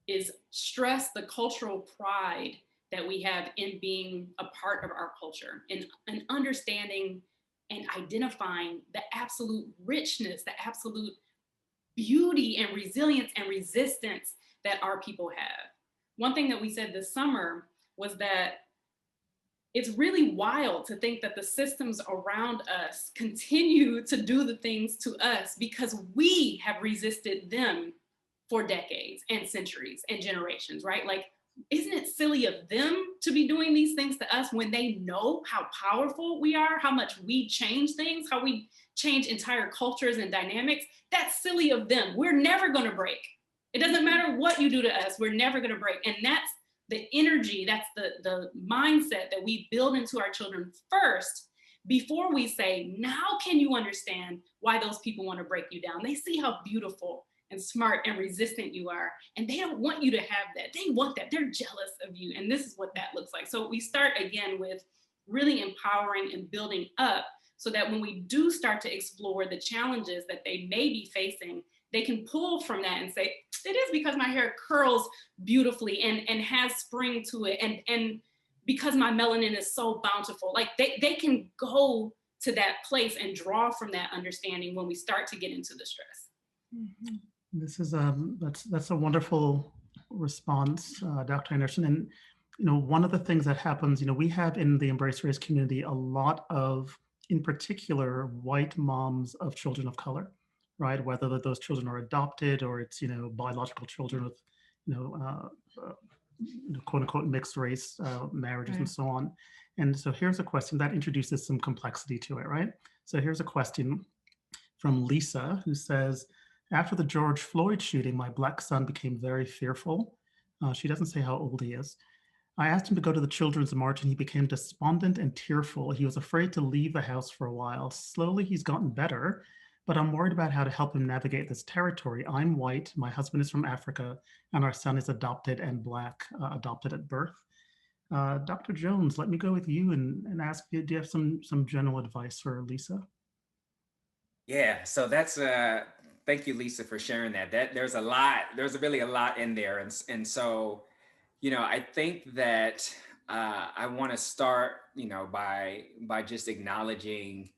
is stress the cultural pride that we have in being a part of our culture, and understanding and identifying the absolute richness, the absolute beauty and resilience and resistance that our people have. One thing that we said this summer was that it's really wild to think that the systems around us continue to do the things to us because we have resisted them for decades and centuries and generations, right? Like, isn't it silly of them to be doing these things to us when they know how powerful we are, how much we change things, how we change entire cultures and dynamics? That's silly of them. We're never going to break. It doesn't matter what you do to us, we're never going to break. And that's the energy, that's the mindset that we build into our children first, before we say, now can you understand why those people want to break you down? They see how beautiful and smart and resistant you are, and they don't want you to have that. They want that. They're jealous of you, and this is what that looks like. So we start again with really empowering and building up, so that when we do start to explore the challenges that they may be facing, they can pull from that and say, it is because my hair curls beautifully and has spring to it, and because my melanin is so bountiful. Like they can go to that place and draw from that understanding when we start to get into the stress. Mm-hmm. This is that's a wonderful response, Dr. Anderson. And one of the things that happens, we have in the EmbraceRace community a lot of, in particular, white moms of children of color, right? Whether those children are adopted or it's biological children with quote unquote mixed race marriages, right, and so on. And so here's a question that introduces some complexity to it, right? So here's a question from Lisa, who says, after the George Floyd shooting, my Black son became very fearful. She doesn't say how old he is. I asked him to go to the children's march and he became despondent and tearful. He was afraid to leave the house for a while. Slowly, he's gotten better, but I'm worried about how to help him navigate this territory. I'm white, my husband is from Africa, and our son is adopted and Black, adopted at birth. Dr. Jones, let me go with you and ask you, do you have some general advice for Lisa? Yeah, so that's thank you, Lisa, for sharing that. There's really a lot in there. And so, I think that I want to start, by just acknowledging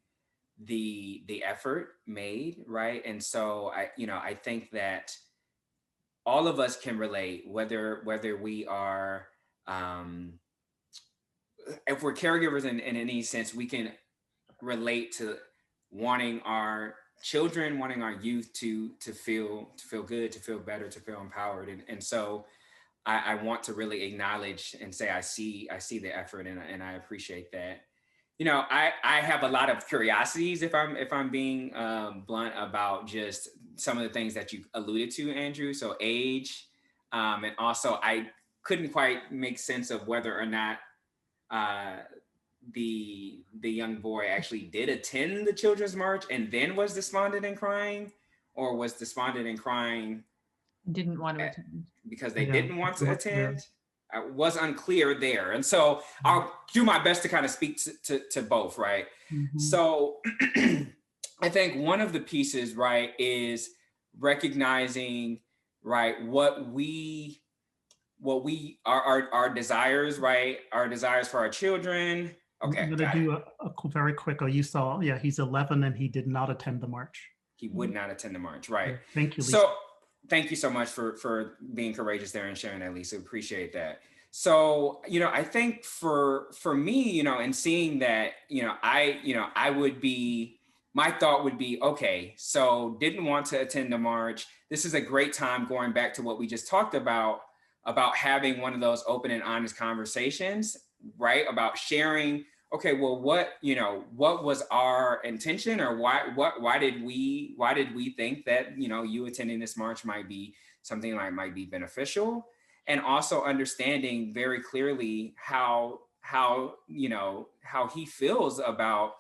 the effort made, right? And so I think that all of us can relate, whether we are, if we're caregivers in any sense, we can relate to wanting our children, wanting our youth to feel good, to feel better, to feel empowered. And so I want to really acknowledge and say, I see the effort and I appreciate that. I have a lot of curiosities, if I'm being blunt, about just some of the things that you alluded to, Andrew. So age, and also I couldn't quite make sense of whether or not the young boy actually did attend the children's march and then was despondent and crying, or was despondent and crying didn't want to attend because they didn't want to attend. Was unclear there. And so I'll do my best to kind of speak to both, right? Mm-hmm. So I think one of the pieces, right, is recognizing, right, what we are our desires, right? Our desires for our children. Okay. I'm going to do a very quick, you saw, he's 11 and he did not attend the march. He would not attend the march, right? Thank you, Lisa. So thank you so much for being courageous there and sharing that, Lisa. Appreciate that. So, I think for me, and seeing that, I would be, my thought would be, okay, so didn't want to attend the march. This is a great time, going back to what we just talked about having one of those open and honest conversations, right? About sharing, okay, well, what was our intention, or why did we think that, you attending this march might be something like might be beneficial, and also understanding very clearly how he feels about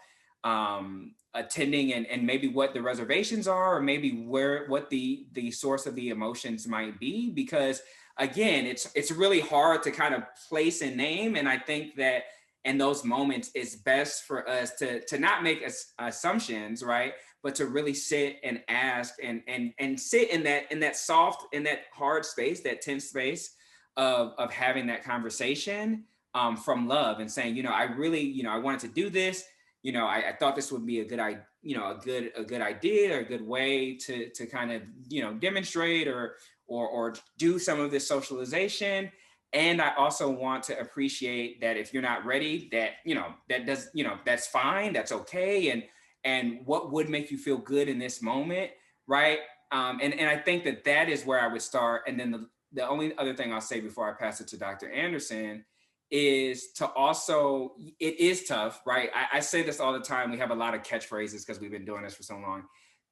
attending, and maybe what the reservations are, or maybe what the source of the emotions might be, because again, it's really hard to kind of place a name, and I think that in those moments, it's best for us to not make assumptions, right? But to really sit and ask and sit in that soft, in that hard space, that tense space of having that conversation from love, and saying, I really, I wanted to do this. I thought this would be a good idea, a good idea, or a good way to kind of, demonstrate or do some of this socialization. And I also want to appreciate that if you're not ready, that, that's fine, that's okay. And what would make you feel good in this moment, right? And I think that is where I would start. And then the only other thing I'll say before I pass it to Dr. Anderson is to also, it is tough, right? I say this all the time. We have a lot of catchphrases because we've been doing this for so long.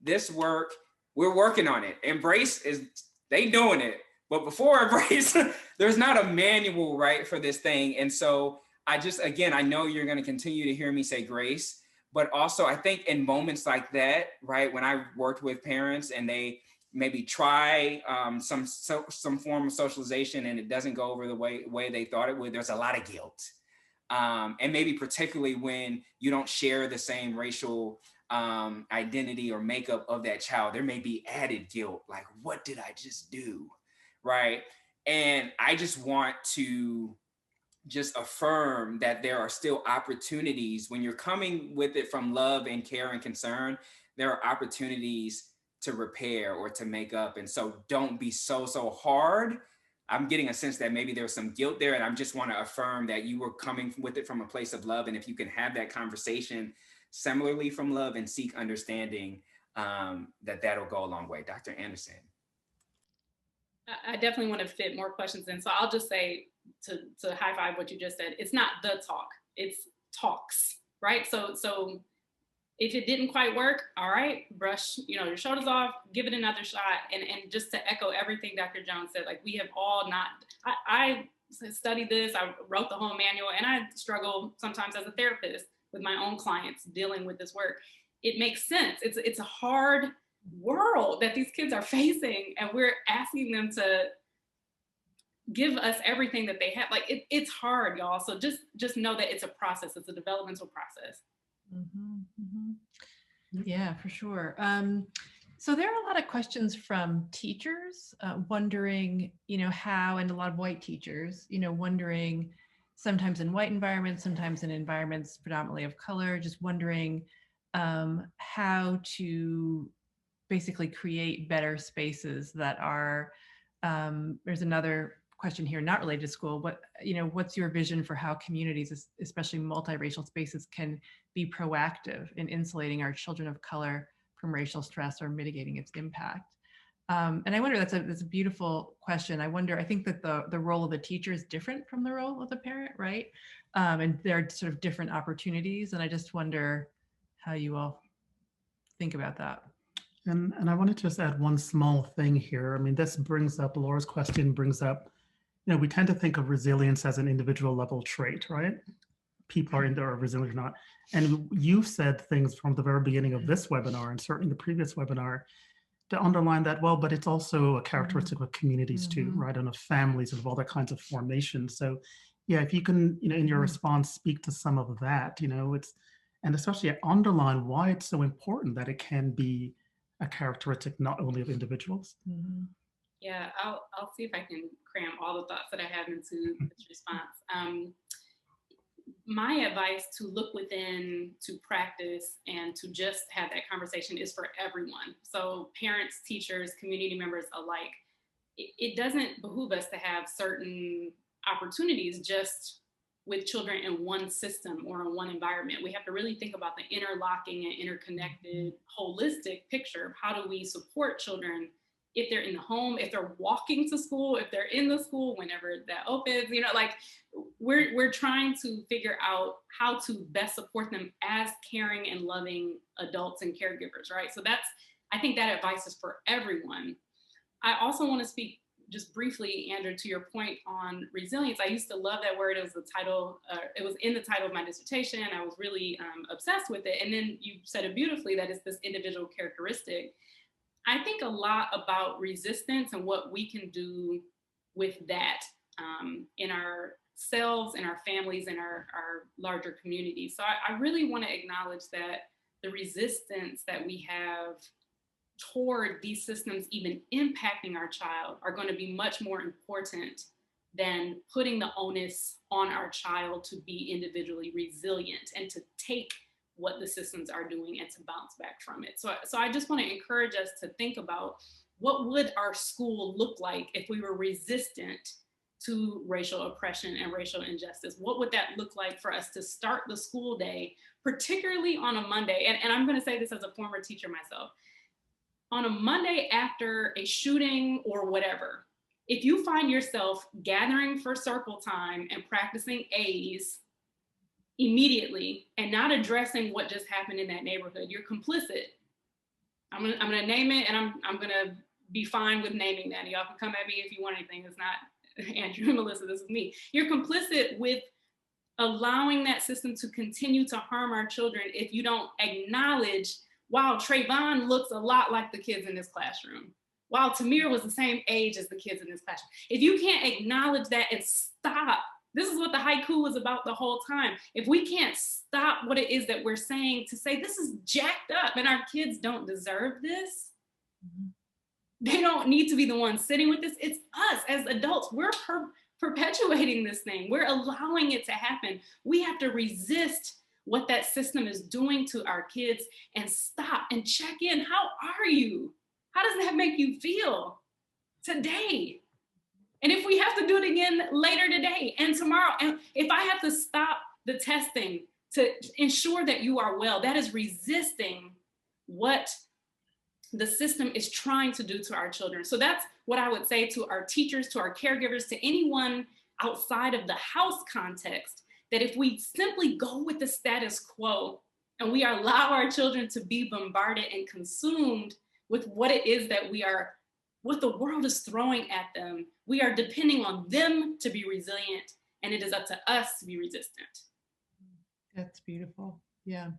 This work, we're working on it. Embrace is, they doing it. But before Embrace, there's not a manual, right, for this thing. And so I just, again, I know you're going to continue to hear me say grace, but also I think in moments like that, right, when I worked with parents and they maybe try some form of socialization and it doesn't go over the way they thought it would, there's a lot of guilt. And maybe particularly when you don't share the same racial identity or makeup of that child, there may be added guilt, like, what did I just do, right? And I just want to just affirm that there are still opportunities when you're coming with it from love and care and concern, there are opportunities to repair or to make up. And so don't be so hard. I'm getting a sense that maybe there's some guilt there, and I just want to affirm that you were coming with it from a place of love. And if you can have that conversation similarly from love and seek understanding, that'll go a long way. Dr. Anderson. I definitely want to fit more questions in. So I'll just say to high five what you just said. It's not the talk, it's talks, right? So if it didn't quite work, all right, brush, your shoulders off, give it another shot. And just to echo everything Dr. Jones said, like, we have all I studied this, I wrote the whole manual, and I struggle sometimes as a therapist with my own clients dealing with this work. It makes sense. It's a hard world that these kids are facing, and we're asking them to give us everything that they have. Like, it's hard, y'all. So just know that it's a process. It's a developmental process. Mm-hmm, mm-hmm. Yeah, for sure. So there are a lot of questions from teachers wondering, how, and a lot of white teachers, wondering, sometimes in white environments, sometimes in environments predominantly of color, just wondering how to basically create better spaces that are, there's another question here, not related to school, what's your vision for how communities, especially multiracial spaces, can be proactive in insulating our children of color from racial stress or mitigating its impact? And I wonder, that's a beautiful question. I think that the role of the teacher is different from the role of the parent, right? And there are sort of different opportunities. And I just wonder how you all think about that. And I wanted to just add one small thing here. I mean, this brings up, Laura's question brings up, we tend to think of resilience as an individual level trait, right? People are resilient or not. And you've said things from the very beginning of this webinar, and certainly the previous webinar, to underline that, well, but it's also a characteristic of communities too, right? And of families and of all that kinds of formations. So yeah, if you can, in your response, speak to some of that, and especially underline why it's so important that it can be a characteristic not only of individuals. Mm-hmm. Yeah, I'll see if I can cram all the thoughts that I have into this response. My advice to look within, to practice, and to just have that conversation is for everyone. So parents, teachers, community members alike. It doesn't behoove us to have certain opportunities just with children in one system or in one environment. We have to really think about the interlocking and interconnected, holistic picture of how do we support children if they're in the home, if they're walking to school, if they're in the school, whenever that opens, we're trying to figure out how to best support them as caring and loving adults and caregivers, right? So I think that advice is for everyone. I also want to speak just briefly, Andrew, to your point on resilience. I used to love that word. It was the title, it was in the title of my dissertation. I was really obsessed with it. And then you said it beautifully, that it's this individual characteristic. I think a lot about resistance and what we can do with that in ourselves, in our families, in our larger communities. So I really want to acknowledge that the resistance that we have toward these systems even impacting our child are going to be much more important than putting the onus on our child to be individually resilient and to take what the systems are doing and to bounce back from it. So I just want to encourage us to think about, what would our school look like if we were resistant to racial oppression and racial injustice? What would that look like for us to start the school day, particularly on a Monday? And I'm going to say this as a former teacher myself. On a Monday after a shooting or whatever, If you find yourself gathering for circle time and practicing A's immediately and not addressing what just happened in that neighborhood, you're complicit. I'm gonna name it, and I'm gonna be fine with naming that. Y'all can come at me if you want anything. It's not Andrew and Melissa, this is me. You're complicit with allowing that system to continue to harm our children if you don't acknowledge, wow, Trayvon looks a lot like the kids in this classroom. Wow, Tamir was the same age as the kids in this classroom. If you can't acknowledge that and stop, this is what the haiku was about the whole time. If we can't stop what it is that we're saying to say, this is jacked up and our kids don't deserve this, they don't need to be the ones sitting with this. It's us as adults. We're perpetuating this thing. We're allowing it to happen. We have to resist what that system is doing to our kids and stop and check in. How are you? How does that make you feel today? And if we have to do it again later today and tomorrow, and if I have to stop the testing to ensure that you are well, that is resisting what the system is trying to do to our children. So that's what I would say to our teachers, to our caregivers, to anyone outside of the house context, that if we simply go with the status quo and we allow our children to be bombarded and consumed with what it is that what the world is throwing at them, we are depending on them to be resilient, and it is up to us to be resistant. That's beautiful. Yeah.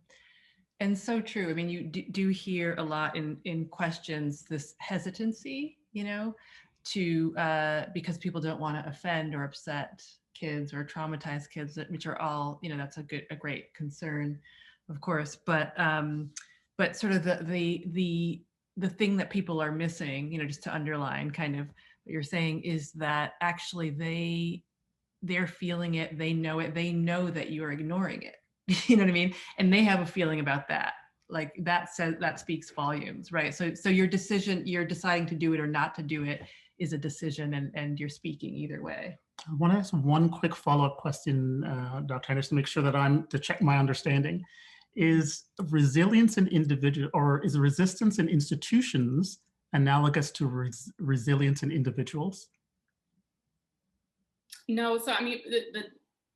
And so true. I mean, you do hear a lot in questions, this hesitancy, to because people don't want to offend or upset kids or traumatize kids, which are all, that's a great concern, of course. But sort of the thing that people are missing, just to underline kind of what you're saying, is that actually they're feeling it, they know it, they know that you're ignoring it. You know what I mean? And they have a feeling about that. Like that speaks volumes, right? So your decision, you're deciding to do it or not to do it is a decision, and you're speaking either way. I want to ask one quick follow-up question, Dr. Henderson, to make sure that to check my understanding. Is resilience in individual, or is resistance in institutions analogous to resilience in individuals? No, so I mean, the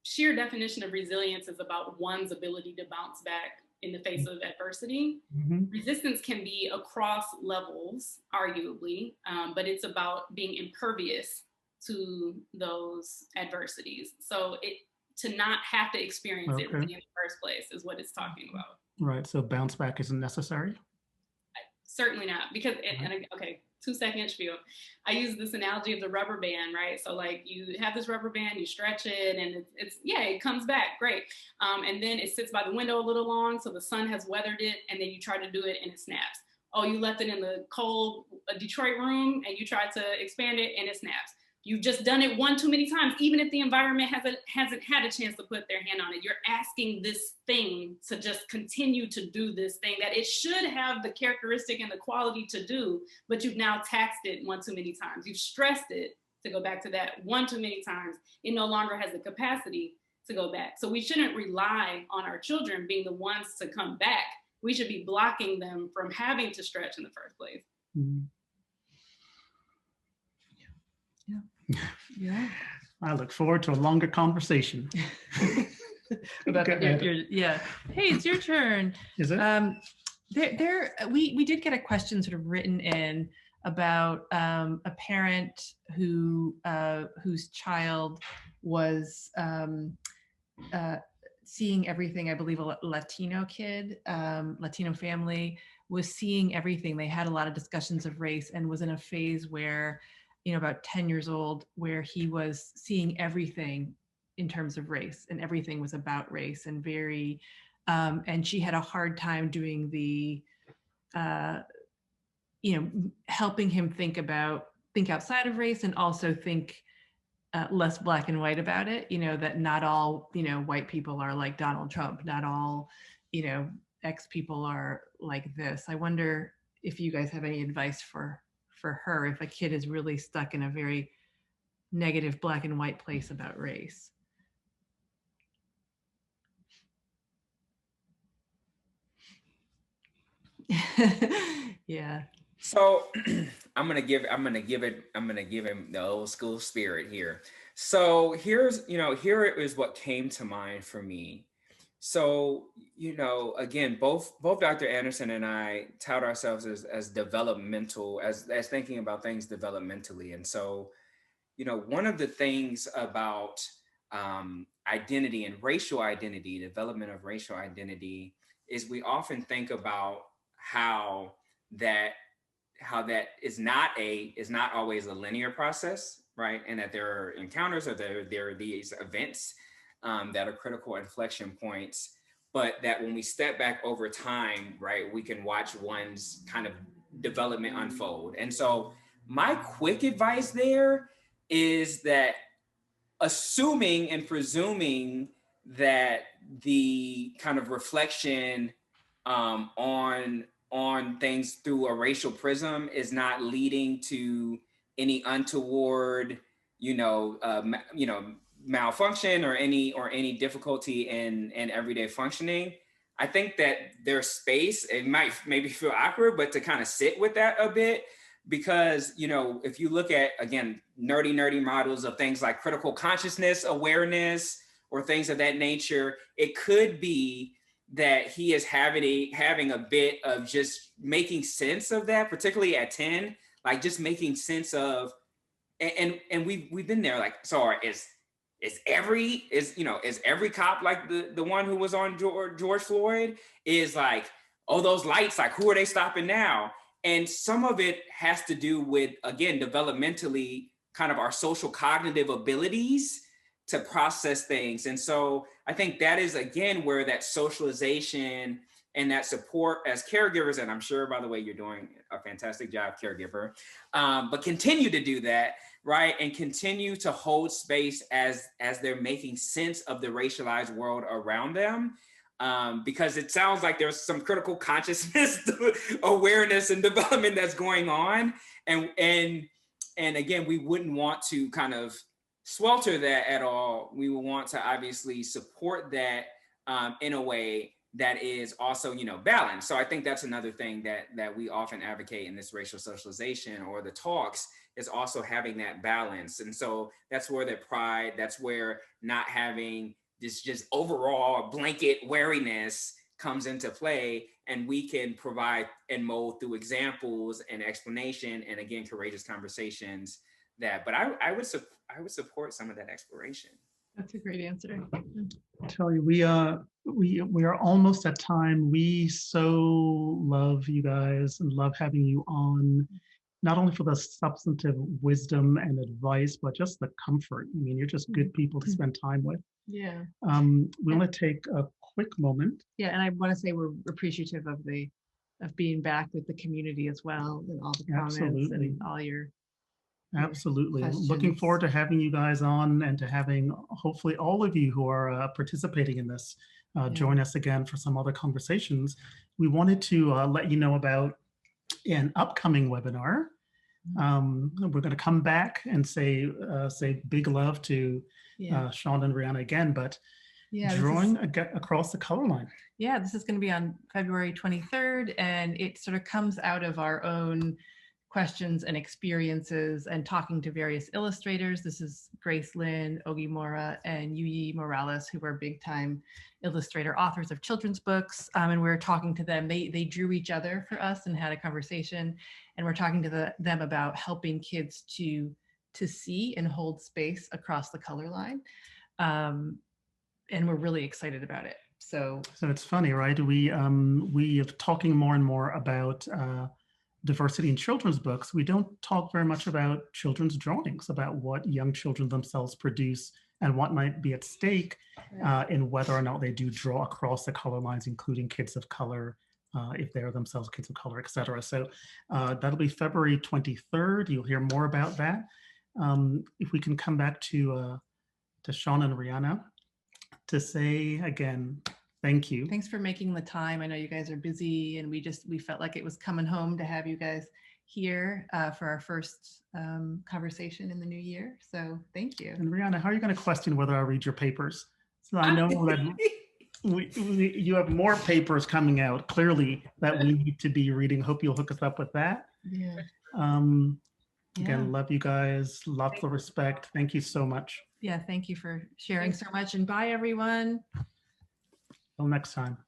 sheer definition of resilience is about one's ability to bounce back in the face of adversity. Mm-hmm. Resistance can be across levels, arguably, but it's about being impervious to those adversities. So to not have to experience it in the first place is what it's talking about. Right, so bounce back isn't necessary? Certainly not, because, okay, 2-second spiel. I use this analogy of the rubber band, right? So like you have this rubber band, you stretch it, and it comes back, great. And then it sits by the window a little long, so the sun has weathered it, and then you try to do it and it snaps. Oh, you left it in the cold Detroit room and you tried to expand it and it snaps. You've just done it one too many times, even if the environment hasn't had a chance to put their hand on it. You're asking this thing to just continue to do this thing that it should have the characteristic and the quality to do, but you've now taxed it one too many times. You've stressed it, to go back to that, one too many times. It no longer has the capacity to go back. So we shouldn't rely on our children being the ones to come back. We should be blocking them from having to stretch in the first place. Mm-hmm. Yeah. I look forward to a longer conversation. About yeah. Hey, it's your turn. Is it? We did get a question sort of written in about a parent whose child was seeing everything. I believe a Latino kid, Latino family, was seeing everything. They had a lot of discussions of race and was in a phase where, about 10 years old, where he was seeing everything in terms of race, and everything was about race, and and she had a hard time doing the, helping him think outside of race, and also think less black and white about it, that not all, white people are like Donald Trump, not all, X people are like this. I wonder if you guys have any advice for her, if a kid is really stuck in a very negative black and white place about race. Yeah. So I'm gonna give him the old school spirit here. So here is what came to mind for me. So, again, both Dr. Anderson and I tout ourselves as developmental, as thinking about things developmentally. And so, one of the things about identity and racial identity, development of racial identity, is we often think about how that is not always a linear process, right? And that there are encounters, or there are these events that are critical inflection points, but that when we step back over time, right, we can watch one's kind of development unfold. And so my quick advice there is that, assuming and presuming that the kind of reflection on things through a racial prism is not leading to any untoward, malfunction or any difficulty in everyday functioning. I think that there's space. It might maybe feel awkward, but to kind of sit with that a bit, because if you look at, again, nerdy models of things like critical consciousness awareness or things of that nature, it could be that he is having a bit of just making sense of that, particularly at 10, like just making sense of, and we've been there, like, so is every cop like the one who was on George Floyd? Is like, oh, those lights, like, who are they stopping now? And some of it has to do with, again, developmentally, kind of our social cognitive abilities to process things. And so I think that is, again, where that socialization and that support as caregivers, and I'm sure, by the way, you're doing a fantastic job, caregiver, but continue to do that, right? And continue to hold space as they're making sense of the racialized world around them. Because it sounds like there's some critical consciousness, awareness, and development that's going on. And again, we wouldn't want to kind of swelter that at all. We would want to obviously support that in a way that is also, balanced. So I think that's another thing that we often advocate in this racial socialization or the talks, is also having that balance. And so that's where the pride, that's where not having this just overall blanket wariness comes into play, and we can provide and mold through examples and explanation, and again, courageous conversations. But I would support some of that exploration. That's a great answer. I tell you, we are almost at time. We so love you guys and love having you on, not only for the substantive wisdom and advice, but just the comfort. I mean, you're just good people to spend time with. Yeah. We want to take a quick moment. Yeah, and I want to say we're appreciative of being back with the community as well, and all the comments. Absolutely. And all your Absolutely. Looking forward to having you guys on, and to having hopefully all of you who are participating in this join us again for some other conversations. We wanted to let you know about an upcoming webinar. We're going to come back and say big love to Sean and Rihanna again, but drawing across the color line. Yeah, this is going to be on February 23rd, and it sort of comes out of our own questions and experiences and talking to various illustrators. This is Grace Lynn, Ogi Mora, and Yuyi Morales, who are big time illustrator authors of children's books. And we're talking to them. They drew each other for us and had a conversation. And we're talking to them about helping kids to see and hold space across the color line. And we're really excited about it. So it's funny, right? We are talking more and more about diversity in children's books. We don't talk very much about children's drawings, about what young children themselves produce and what might be at stake in whether or not they do draw across the color lines, including kids of color, if they're themselves kids of color, et cetera. So that'll be February 23rd. You'll hear more about that. If we can come back to Sean and Rihanna to say again, thank you. Thanks for making the time. I know you guys are busy, and we felt like it was coming home to have you guys here for our first conversation in the new year. So thank you. And Rihanna, how are you going to question whether I read your papers? So I know that you have more papers coming out, clearly, that we need to be reading. Hope you'll hook us up with that. Yeah. Again, love you guys. Lots of respect. Thank you so much. Yeah, thank you for sharing so much. And bye, everyone. Till next time.